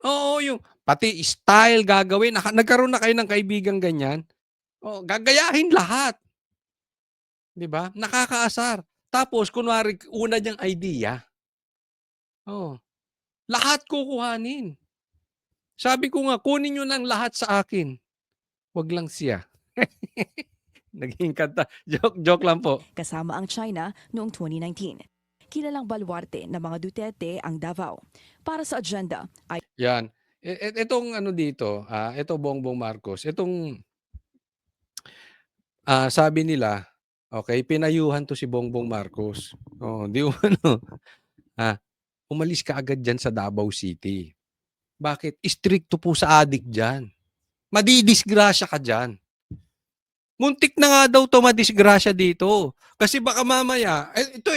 Oo, yung pati style gagawin. Nagkaroon na kayo ng kaibigan ganyan. Gagayahin lahat. 'Di ba? Nakakaasar. Tapos kunwari una niyang idea. Lahat kukuhanin. Sabi ko nga, kunin niyo ng lahat sa akin. Wag lang siya. Naging kanta. Joke lang po. Kasama ang China noong 2019. Kilalang baluarte ng mga Duterte ang Davao. Para sa agenda ay Yan. Itong dito, ito Bongbong Marcos, itong sabi nila, okay, pinayuhan to si Bongbong Marcos. Di umano. Umalis ka agad dyan sa Davao City. Bakit? Stricto po sa adik dyan. Madidisgrasya ka dyan. Muntik na nga daw to madisgrasya dito. Kasi baka mamaya, ito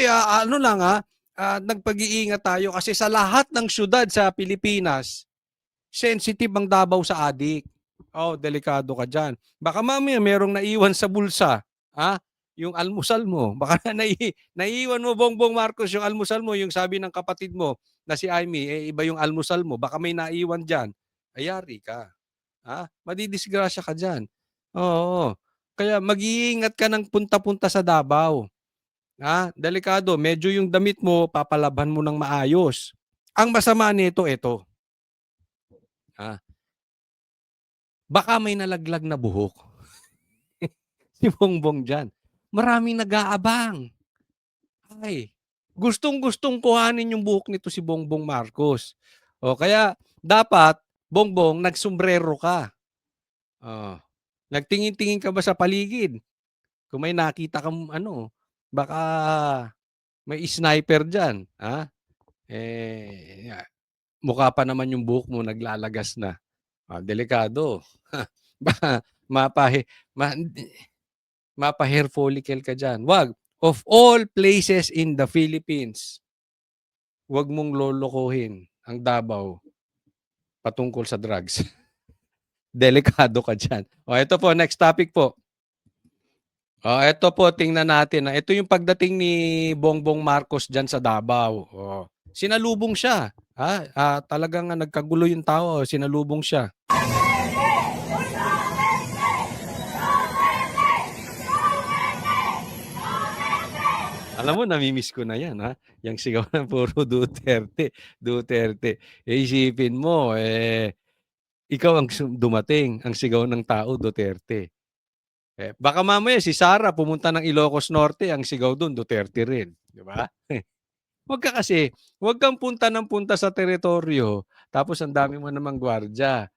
nagpag-iingat tayo kasi sa lahat ng syudad sa Pilipinas, sensitive ang Davao sa adik. Delikado ka dyan. Baka mamaya merong naiwan sa bulsa, yung almusal mo. Baka naiiwan mo, Bongbong Marcos, yung almusal mo, yung sabi ng kapatid mo na si Amy, iba yung almusal mo. Baka may naiwan dyan. Ayari ka. Madidisgrasya ka dyan. Oo. Kaya mag-iingat ka ng punta-punta sa Davao. Delikado. Medyo yung damit mo, papalaban mo ng maayos. Ang masama nito, ito. Baka may nalaglag na buhok. Si Bongbong dyan. Maraming nag-aabang. Gustong-gustong kuhanin yung buhok nito si Bongbong Marcos. Kaya dapat, Bongbong, nagsombrero ka. Nagtingin-tingin ka ba sa paligid? Kung may nakita kang baka may sniper dyan. Mukha pa naman yung buhok mo, naglalagas na. Delikado. Baka mapa-hair follicle ka dyan. Wag. Of all places in the Philippines, wag mong lolokohin ang Davao patungkol sa drugs. Delikado ka dyan. Ito po, next topic po. Ito po, tingnan natin. Ito yung pagdating ni Bongbong Marcos dyan sa Davao. Sinalubong siya. Talagang nagkagulo yung tao. Sinalubong siya. Alam mo, namimiss ko na yan, ha? Yung sigaw ng puro Duterte, Duterte. Isipin mo, ikaw ang dumating, ang sigaw ng tao, Duterte. Baka mamaya si Sara pumunta ng Ilocos Norte, ang sigaw doon, Duterte rin. Di ba? Huwag ka kasi, huwag kang punta ng punta sa teritoryo, tapos ang dami mo namang gwardya.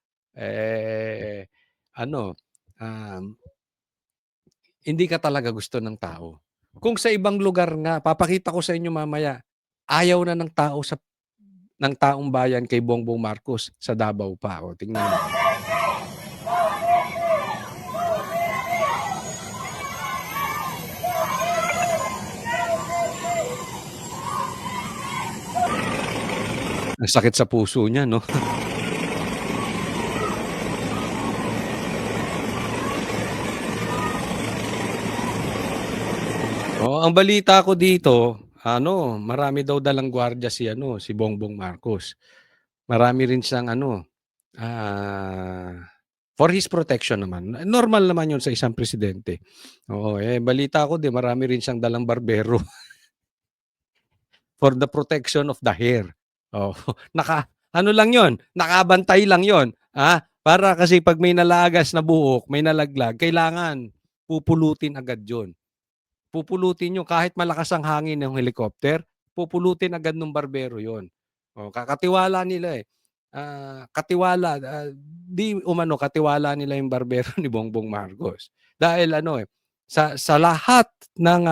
Ano, um, hindi ka talaga gusto ng tao. Kung sa ibang lugar nga, papakita ko sa inyo mamaya, ayaw na ng taong bayan kay Bongbong Marcos sa Davao pa. O, tingnan mo. Ang sakit sa puso niya, no? Oh, ang balita ko dito, marami daw dalang gwardiya si Bongbong Marcos. Marami rin siyang for his protection naman. Normal naman 'yun sa isang presidente. Oo, balita ko din marami rin siyang dalang barbero for the protection of the hair. Oh, lang 'yon, nakabantay lang 'yon, para kasi pag may nalagas na buhok, may nalaglag, kailangan pupulutin agad 'yon. Pupulutin 'yon kahit malakas ang hangin ng helicopter, pupulutin agad ng barbero 'yon. Oh, katiwala nila, katiwala nila yung barbero ni Bongbong Marcos. Dahil sa lahat ng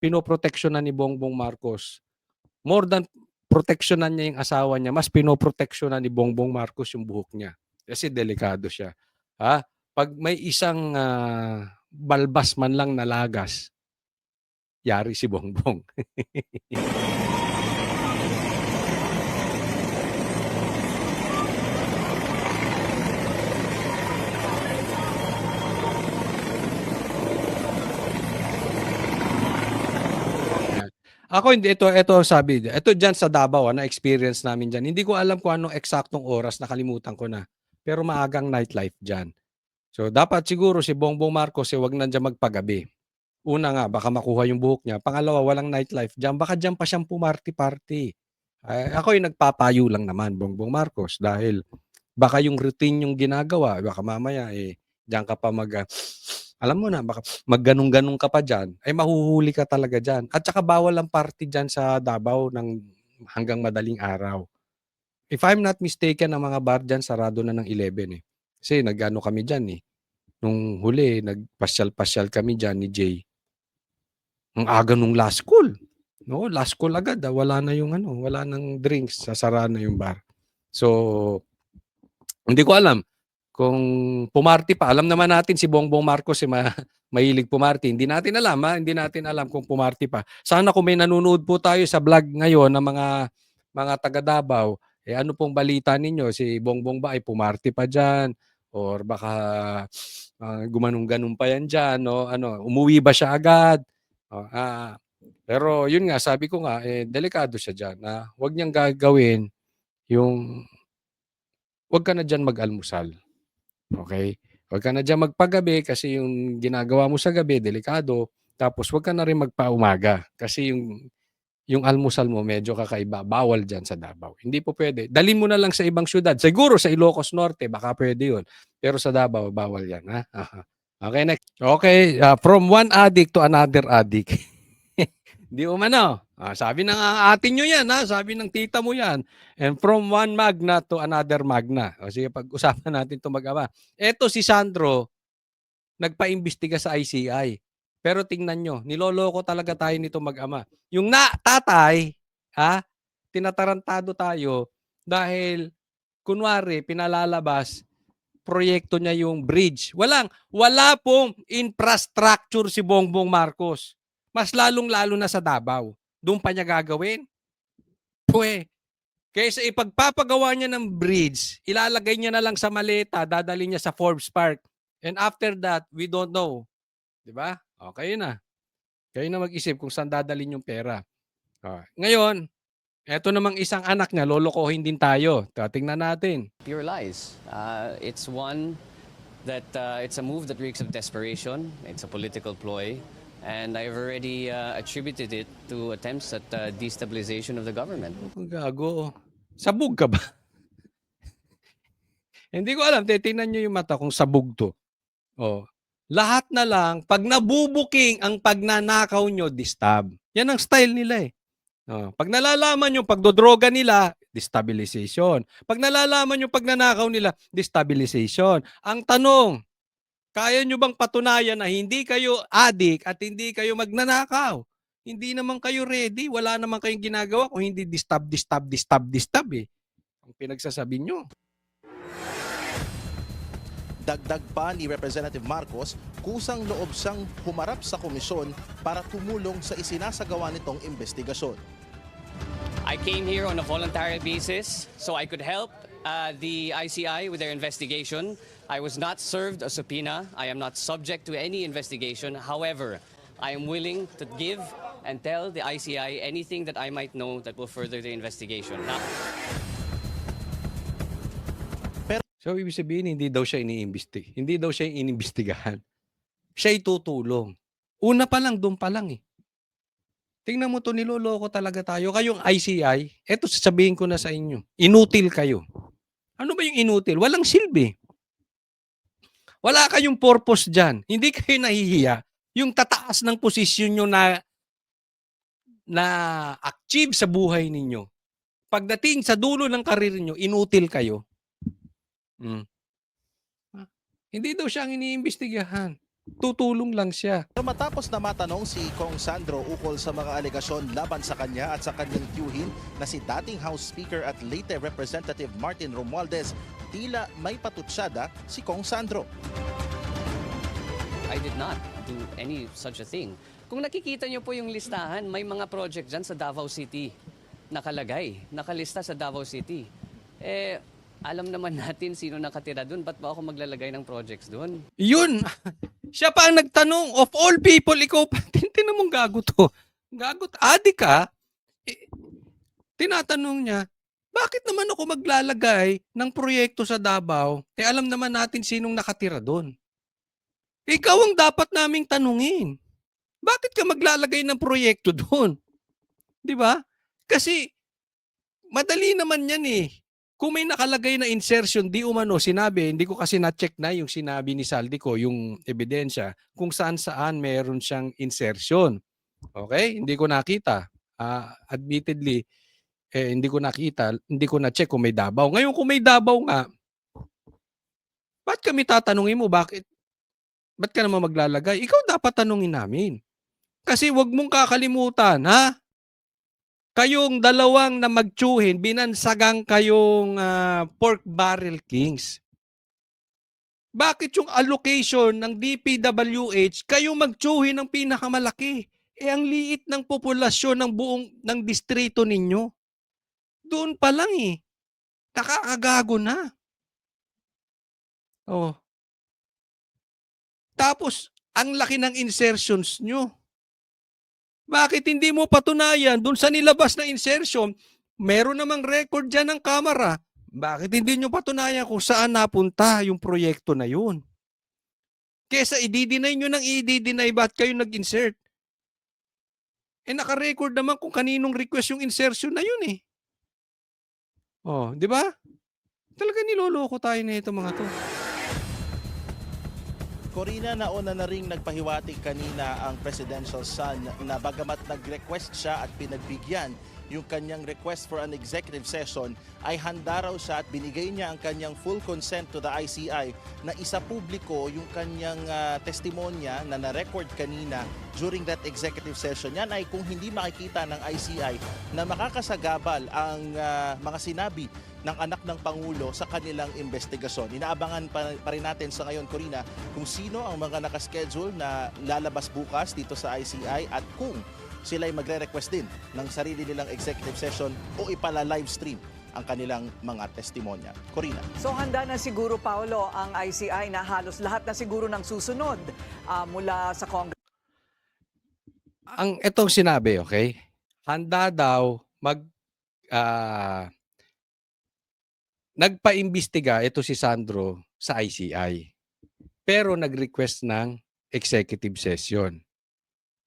pinoproteksyonan ni Bongbong Marcos, more than proteksyonan niya yung asawa niya, mas pinoproteksyonan ni Bongbong Marcos yung buhok niya. Kasi delikado siya. Pag may isang balbas man lang na lagas, yari si Bongbong. Ako hindi, ito sabi, ito diyan sa Davao, na-experience namin diyan. Hindi ko alam kung anong eksaktong oras, nakalimutan ko na. Pero maagang nightlife diyan. So dapat siguro si Bongbong Marcos 'wag na diyan magpagabi. Una nga, baka makuha yung buhok niya. Pangalawa, walang nightlife diyan. Baka diyan pa siyang pumarty-party. Ako yung nagpapayo lang naman, Bongbong Marcos, dahil baka yung routine yung ginagawa, baka mamaya diyan ka pa alam mo na, baka magganong-ganong ka pa diyan, ay mahuhuli ka talaga diyan. At saka bawal ang party diyan sa Davao ng hanggang madaling araw. If I'm not mistaken, ang mga bar diyan sarado na ng 11 eh. Kasi nag-ano kami diyan eh. Nung huli, nagpasyal-pasyal kami diyan ni Jay. Ang aga nung last call. No, last call agad, wala na yung wala nang drinks, sasara na yung bar. So, hindi ko alam kung pumarty pa. Alam naman natin si Bongbong Marcos mahilig pumarty. Hindi natin alam, hindi natin alam kung pumarty pa. Sana kung may nanonood po tayo sa vlog ngayon ng mga taga Davao, ano pong balita ninyo? Si Bongbong ba ay pumarty pa diyan or baka gumanong-ganon pa yan diyan, no? Umuwi ba siya agad? Pero yun nga, sabi ko nga, delikado siya diyan. Huwag niyang gagawin yung huwag ka na diyan mag-almusal. Okay? Huwag ka na diyan magpagabi kasi yung ginagawa mo sa gabi delikado. Tapos huwag ka na rin magpaumaga kasi yung almusal mo medyo kakaiba. Bawal diyan sa Davao. Hindi po pwede. Dalhin mo na lang sa ibang syudad. Siguro sa Ilocos Norte, baka pwede yun. Pero sa Davao, bawal yan. Okay, next. Okay, from one addict to another addict. Di umano. Sabi ng atin nyo yan, sabi ng tita mo yan. And from one magna to another magna. O sige, pag-usapan natin ito mag-ama. Eto si Sandro, nagpa-imbestiga sa ICI. Pero tingnan nyo, niloloko talaga tayo nito mag-ama. Yung tatay, tinatarantado tayo dahil kunwari pinalalabas proyekto niya yung bridge. Wala pong infrastructure si Bongbong Marcos. Mas lalong-lalo na sa Davao. Doon pa niya gagawin? Kaysa ipagpapagawa niya ng bridge, ilalagay niya na lang sa maleta, dadali niya sa Forbes Park. And after that, we don't know. Diba? Kayo na. Kayo na mag-isip kung saan dadalhin yung pera. Ngayon, eto namang isang anak niya, lolokohin din tayo. Tingnan natin. Pure lies. It's one that it's a move that reeks of desperation. It's a political ploy. And I've already attributed it to attempts at destabilization of the government. Ang gago. Sabog ka ba? Hindi ko alam. Titingnan nyo yung mata kung sabog to. Oh. Lahat na lang, pag nabubuking ang pagnanakaw nyo, distab. Yan ang style nila eh. Oh. Pag nalalaman nyo pagdodroga nila, destabilization. Pag nalalaman nyo pagnanakaw nila, destabilization. Ang tanong, kaya nyo bang patunayan na hindi kayo adik at hindi kayo magnanakaw? Hindi naman kayo ready. Wala naman kayong ginagawa kung hindi distab eh. Ang pinagsasabi nyo. Dagdag pa ni Representative Marcos, kusang loob siyang humarap sa komisyon para tumulong sa isinasagawa nitong investigasyon. I came here on a voluntary basis so I could help the ICI with their investigation. I was not served a subpoena. I am not subject to any investigation. However, I am willing to give and tell the ICI anything that I might know that will further the investigation. Now, So, ibig sabihin, hindi daw siya Hindi daw siya inimbestigahan. Siya'y tutulong. Una pa lang, doon pa lang eh. Tingnan mo to, niloloko talaga tayo. Kayong ICI, eto sasabihin ko na sa inyo, inutil kayo. Ano ba yung inutil? Walang silbi. Wala kayong purpose dyan. Hindi kayo nahihiya. Yung tataas ng posisyon nyo na achieve sa buhay ninyo. Pagdating sa dulo ng karir nyo, inutil kayo. Hindi daw siya ang iniimbestigahan. Tutulong lang siya. Pero matapos na matanong si Kong Sandro ukol sa mga alegasyon laban sa kanya at sa kanyang tiyuhin na si dating House Speaker at Leyte Representative Martin Romualdez, tila may patutsyada si Kong Sandro. I did not do any such a thing. Kung nakikita niyo po yung listahan, may mga project dyan sa Davao City nakalagay, nakalista sa Davao City. Alam naman natin sino nakatira doon. Ba't ba ako maglalagay ng projects doon? Yun! Siya pa ang nagtanong, of all people, ikaw pa, tinan mong gago to. Gago, adik ka. Tinatanong niya, bakit naman ako maglalagay ng proyekto sa Davao? Alam naman natin sinong nakatira doon. Ikaw ang dapat naming tanungin. Bakit ka maglalagay ng proyekto doon? Di ba? Kasi, madali naman yan eh. Kung may nakalagay na insertion, di umano, sinabi, hindi ko kasi na-check na yung sinabi ni Saldico, yung ebidensya, kung saan-saan meron siyang insertion. Okay? Hindi ko nakita. Admittedly, hindi ko nakita, hindi ko na-check kung may Davao. Ngayon, kung may Davao nga, ba't kami tatanungin mo, bakit? Ba't ka naman maglalagay? Ikaw dapat tanungin namin. Kasi wag mong kakalimutan, ha? Kayong dalawang na magtsuhin, binansagang kayong pork barrel kings. Bakit yung allocation ng DPWH, kayo magtsuhin ng pinakamalaki? Ang liit ng populasyon ng distrito ninyo. Doon pa lang eh. Nakakagago na. Oh. Tapos, ang laki ng insertions nyo. Bakit hindi mo patunayan dun sa nilabas na insertion, meron namang record dyan ng kamera. Bakit hindi nyo patunayan kung saan napunta yung proyekto na yun? Kesa i-deny nyo nang i-deny, ba't kayo nag-insert? Naka-record naman kung kaninong request yung insertion na yun eh. Oh, di ba? Talaga niloloko tayo na ito mga to. Corina, nauna na ring nagpahiwatig kanina ang presidential son na bagamat nag-request siya at pinagbigyan yung kanyang request for an executive session, ay handa raw siya at binigay niya ang kanyang full consent to the ICI na isa publiko yung kanyang testimonya na na-record kanina during that executive session. Yan ay kung hindi makikita ng ICI na makakasagabal ang mga sinabi ng anak ng Pangulo sa kanilang investigasyon. Inaabangan pa rin natin sa ngayon, Corina, kung sino ang mga nakaschedule na lalabas bukas dito sa ICI at kung sila ay magre-request din ng sarili nilang executive session o ipala-live stream ang kanilang mga testimonya. Corina. So handa na siguro, Paolo, ang ICI na halos lahat na siguro ng susunod mula sa Congress. Ang itong sinabi, okay? Handa daw nagpa-imbestiga ito si Sandro sa ICI. Pero nag-request ng executive session.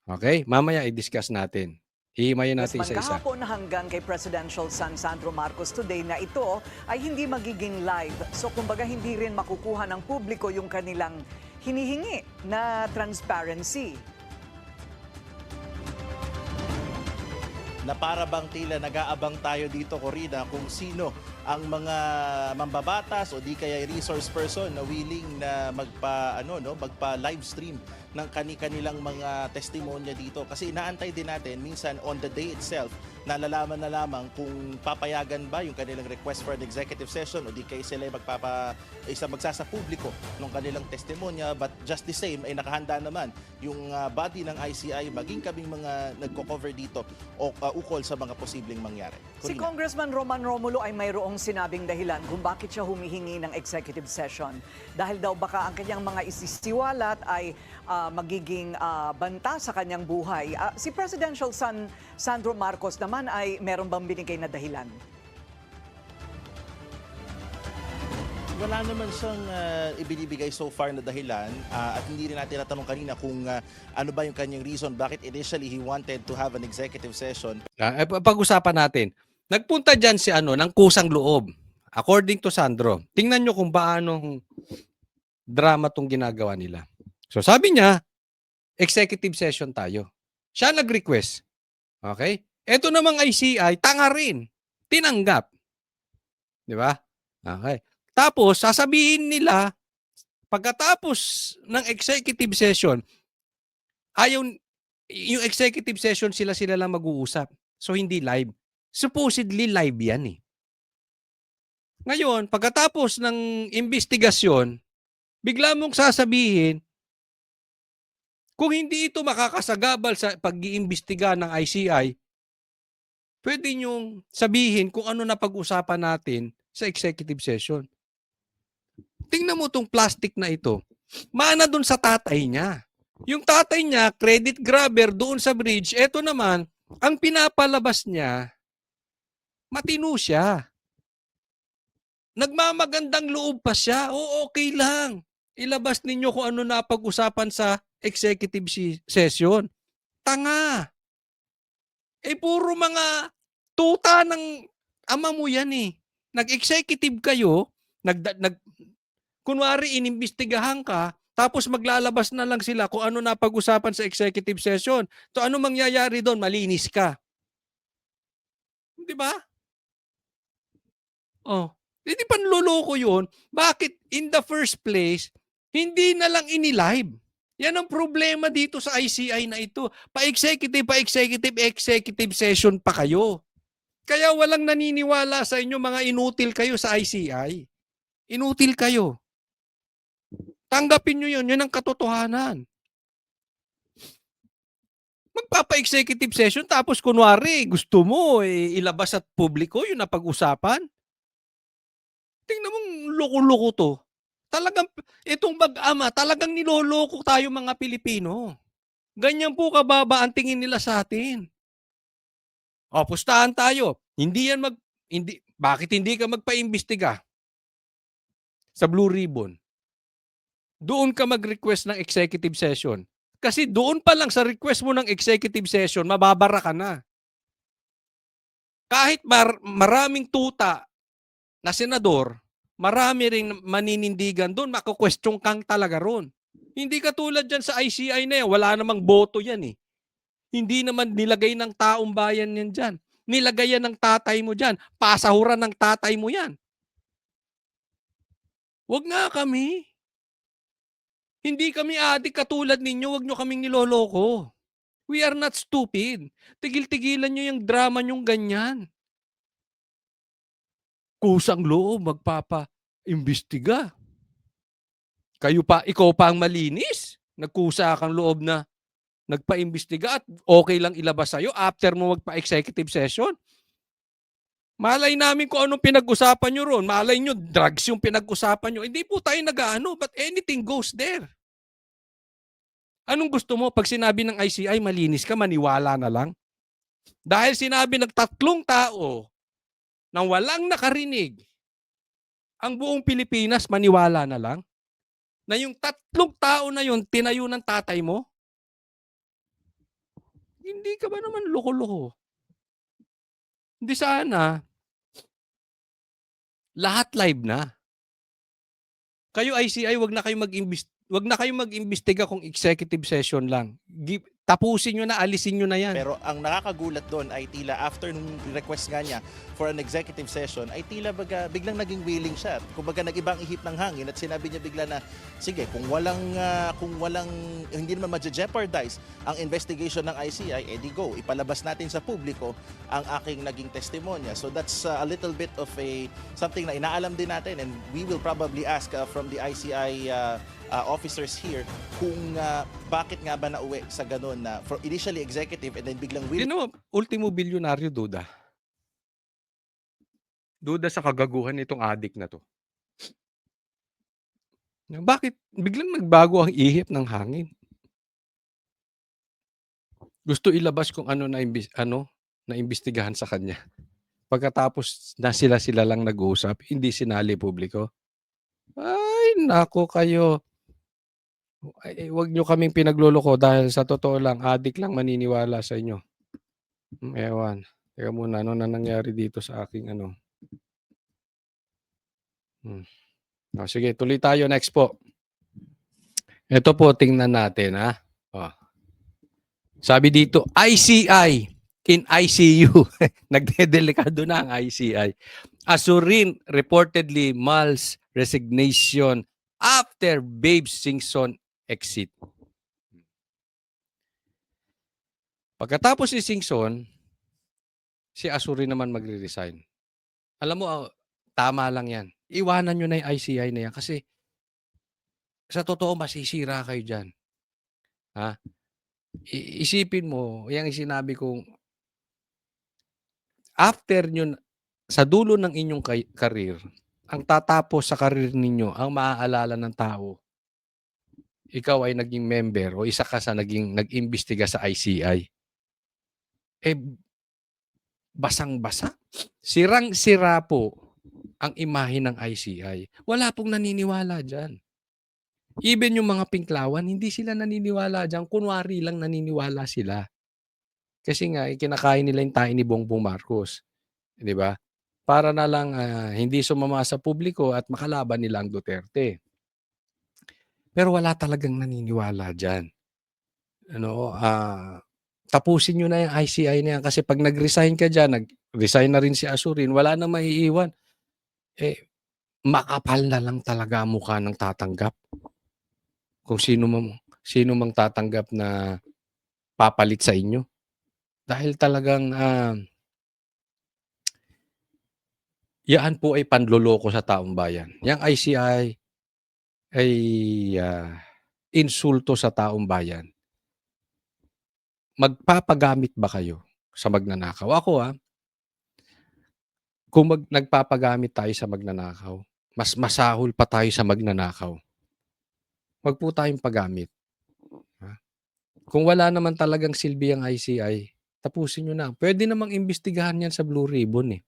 Okay? Mamaya i-discuss natin. Hihimayin natin Congressman isa-isa. kahapon hanggang kay Presidential son Sandro Marcos today na ito ay hindi magiging live. So kumbaga hindi rin makukuha ng publiko yung kanilang hinihingi na transparency. Na para bang tila nag-aabang tayo dito, Corina, kung sino ang mga mambabatas o di kaya resource person na willing na magpa live stream ng kanilang mga testimonya dito, kasi inaantay din natin minsan on the day itself nalalaman na lamang kung papayagan ba yung kanilang request for an executive session o di kaya sila ay magsasa publiko ng kanilang testimonya, but just the same ay nakahanda naman yung body ng ICI maging kaming mga nagko-cover dito o ukol sa mga posibleng mangyari. Si Corina. Congressman Roman Romulo ay mayroong sinabing dahilan kung bakit siya humihingi ng executive session. Dahil daw baka ang kanyang mga isisiwalat ay magiging banta sa kanyang buhay. Si Presidential son Sandro Marcos naman ay meron bang binigay na dahilan? Wala naman siyang ibinibigay so far na dahilan at hindi rin natin natanong kanina kung ano ba yung kanyang reason bakit initially he wanted to have an executive session. Pag-usapan natin. Nagpunta dyan si ng kusang loob. According to Sandro. Tingnan nyo kung paano drama tong ginagawa nila. So sabi niya, executive session tayo. Siya nag-request. Okay? Ito namang ICI, tanga rin. Tinanggap. Di ba? Okay. Tapos, sasabihin nila, pagkatapos ng executive session, yung executive session sila lang mag-uusap. So, hindi live. Supposedly live yan eh. Ngayon, pagkatapos ng investigasyon, bigla mong sasabihin, kung hindi ito makakasagabal sa pag-iimbestiga ng ICI, pwede niyong sabihin kung ano na pag-usapan natin sa executive session. Tingnan mo itong plastic na ito. Mana doon sa tatay niya. Yung tatay niya, credit grabber doon sa bridge. Ito naman, ang pinapalabas niya, matino siya. Nagmamagandang loob pa siya. O okay lang. Ilabas ninyo kung ano na pag-usapan sa executive session. Tanga. Puro mga tuta ng ama mo yan eh. Nag-executive kayo, kunwari inimbestigahan ka, tapos maglalabas na lang sila kung ano na pag-usapan sa executive session. So ano mangyayari doon? Malinis ka. Di ba? Oh, hindi panloloko yun. Bakit in the first place, hindi na lang inilive? Yan ang problema dito sa ICI na ito. Executive session pa kayo. Kaya walang naniniwala sa inyo, mga inutil kayo sa ICI. Inutil kayo. Tanggapin nyo yun. Yun ang katotohanan. Magpapa-executive session tapos kunwari gusto mo ilabas at publiko yun na pag-usapan. Tingnan mong loko-loko to. Talagang itong mag-ama, talagang niloloko tayo mga Pilipino. Ganyan po kababa ang tingin nila sa atin. O, pustahan tayo. Bakit hindi ka magpa-imbestiga sa Blue Ribbon? Doon ka mag-request ng executive session. Kasi doon pa lang sa request mo ng executive session, mababara ka na. Kahit maraming tuta na senador, marami ring maninindigan doon, makakwestiyon kang talaga ron. Hindi katulad dyan sa ICI na yan, wala namang boto yan eh. Hindi naman nilagay ng taong bayan yan dyan. Nilagay yan ng tatay mo dyan. Pasahuran ng tatay mo yan. Huwag nga kami. Hindi kami adik katulad ninyo, huwag nyo kaming niloloko. We are not stupid. Tigil-tigilan nyo yung drama nyong ganyan. Kusang loob, magpapa-imbestiga. Ikaw pa ang malinis. Nagkusa kang loob na nagpa-imbestiga at okay lang ilabas sa'yo after mo magpa-executive session. Malay namin kung anong pinag-usapan nyo ron. Malay nyo, drugs yung pinag-usapan nyo. Hindi po tayo nag-ano, but anything goes there. Anong gusto mo? Pag sinabi ng ICI, malinis ka, maniwala na lang. Dahil sinabi ng 3 tao na walang nakarinig, ang buong Pilipinas, maniwala na lang. Na yung 3 tao na yun, tinayo ng tatay mo. Hindi ka ba naman loko-loko? Hindi sana, lahat live na. Kayo ICI, wag na kayong mag-imbestiga kung executive session lang. Tapusin niyo na, alisin niyo na 'yan. Pero ang nakakagulat doon ay tila after nung request nga niya for an executive session ay tila biglang naging willing siya. Kumbaga nag-ibang ihip ng hangin at sinabi niya bigla na sige, kung walang hindi naman ma-jeopardize ang investigation ng ICI, edi go, ipalabas natin sa publiko ang aking naging testimonya. So that's a little bit of something na inaalam din natin, and we will probably ask from the ICI officers here kung bakit nga ba nauwi sa ganun na for initially executive and then biglang willing. Sino ultimo bilyonaryo, duda? Duda sa kagaguhan nitong adik na 'to. Bakit biglang nagbago ang ihip ng hangin? Gusto ilabas kung ano naimbestigahan sa kanya. Pagkatapos na sila lang nag-uusap, hindi sinali publiko. Ay, naku kayo. Wag niyo kaming pinagloloko dahil sa totoo lang, adik lang maniniwala sa inyo. Ewan. Teka muna, ano na nangyari dito sa aking ano? Sige, tuloy tayo. Next po. Ito po, tingnan natin, ha? Sabi dito, ICI in ICU. Nagdedelikado na ang ICI. Azurin reportedly mulls resignation after Babe Singson exit. Pagkatapos ni Singson, si Azurin naman magre-resign. Alam mo, tama lang yan. Iwanan nyo na yung ICI na yan kasi sa totoo masisira kayo dyan. Ha? Isipin mo, yung sinabi kong after nyo, sa dulo ng inyong career, ang tatapos sa career ninyo, ang maaalala ng tao, ikaw ay naging member o isa ka sa nag-imbestiga sa ICI. Basang-basa. Sirang-sira po ang imahe ng ICI. Wala pong naniniwala dyan. Even yung mga pinklawan, hindi sila naniniwala dyan. Kunwari lang naniniwala sila. Kasi nga, kinakain nila yung tayo ni Bongbong Marcos. Di ba? Para na lang hindi sumama sa publiko at makalaban nila ang Duterte. Pero wala talagang naniniwala dyan. Tapusin nyo na yung ICI na yan kasi pag nag-resign ka dyan, nag-resign na rin si Azurin, wala na maiiwan. Makapal na lang talaga ang mukha ng tatanggap. Kung sino mang tatanggap na papalit sa inyo. Dahil talagang yan po ay panloloko sa taong bayan. Yang ICI ay insulto sa taong bayan. Magpapagamit ba kayo sa magnanakaw? Ako kung nagpapagamit tayo sa magnanakaw, mas masahol pa tayo sa magnanakaw. Wag po tayong paggamit. Kung wala naman talagang silbi ang ICI, tapusin nyo na. Pwede namang imbestigahan yan sa Blue Ribbon eh.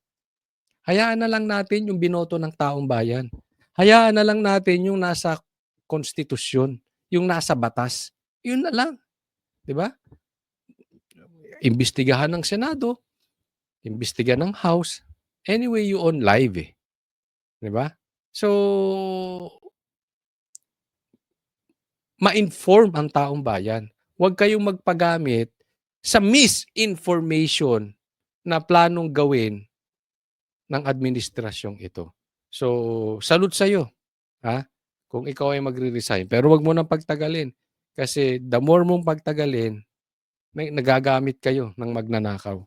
Hayaan na lang natin yung binoto ng taong bayan. Hayaan na lang natin yung nasa konstitusyon, yung nasa batas. Yun na lang. 'Di ba? Imbestigahan ng Senado, imbestigahan ng House. Anyway, you on live eh. 'Di ba? So, ma-inform ang taong bayan. Huwag kayong magpagamit sa misinformation na planong gawin ng administrasyong ito. So, salute sa'yo. Kung ikaw ay magre-resign. Pero wag mo nang pagtagalin. Kasi the more mong pagtagalin, nagagamit kayo ng magnanakaw.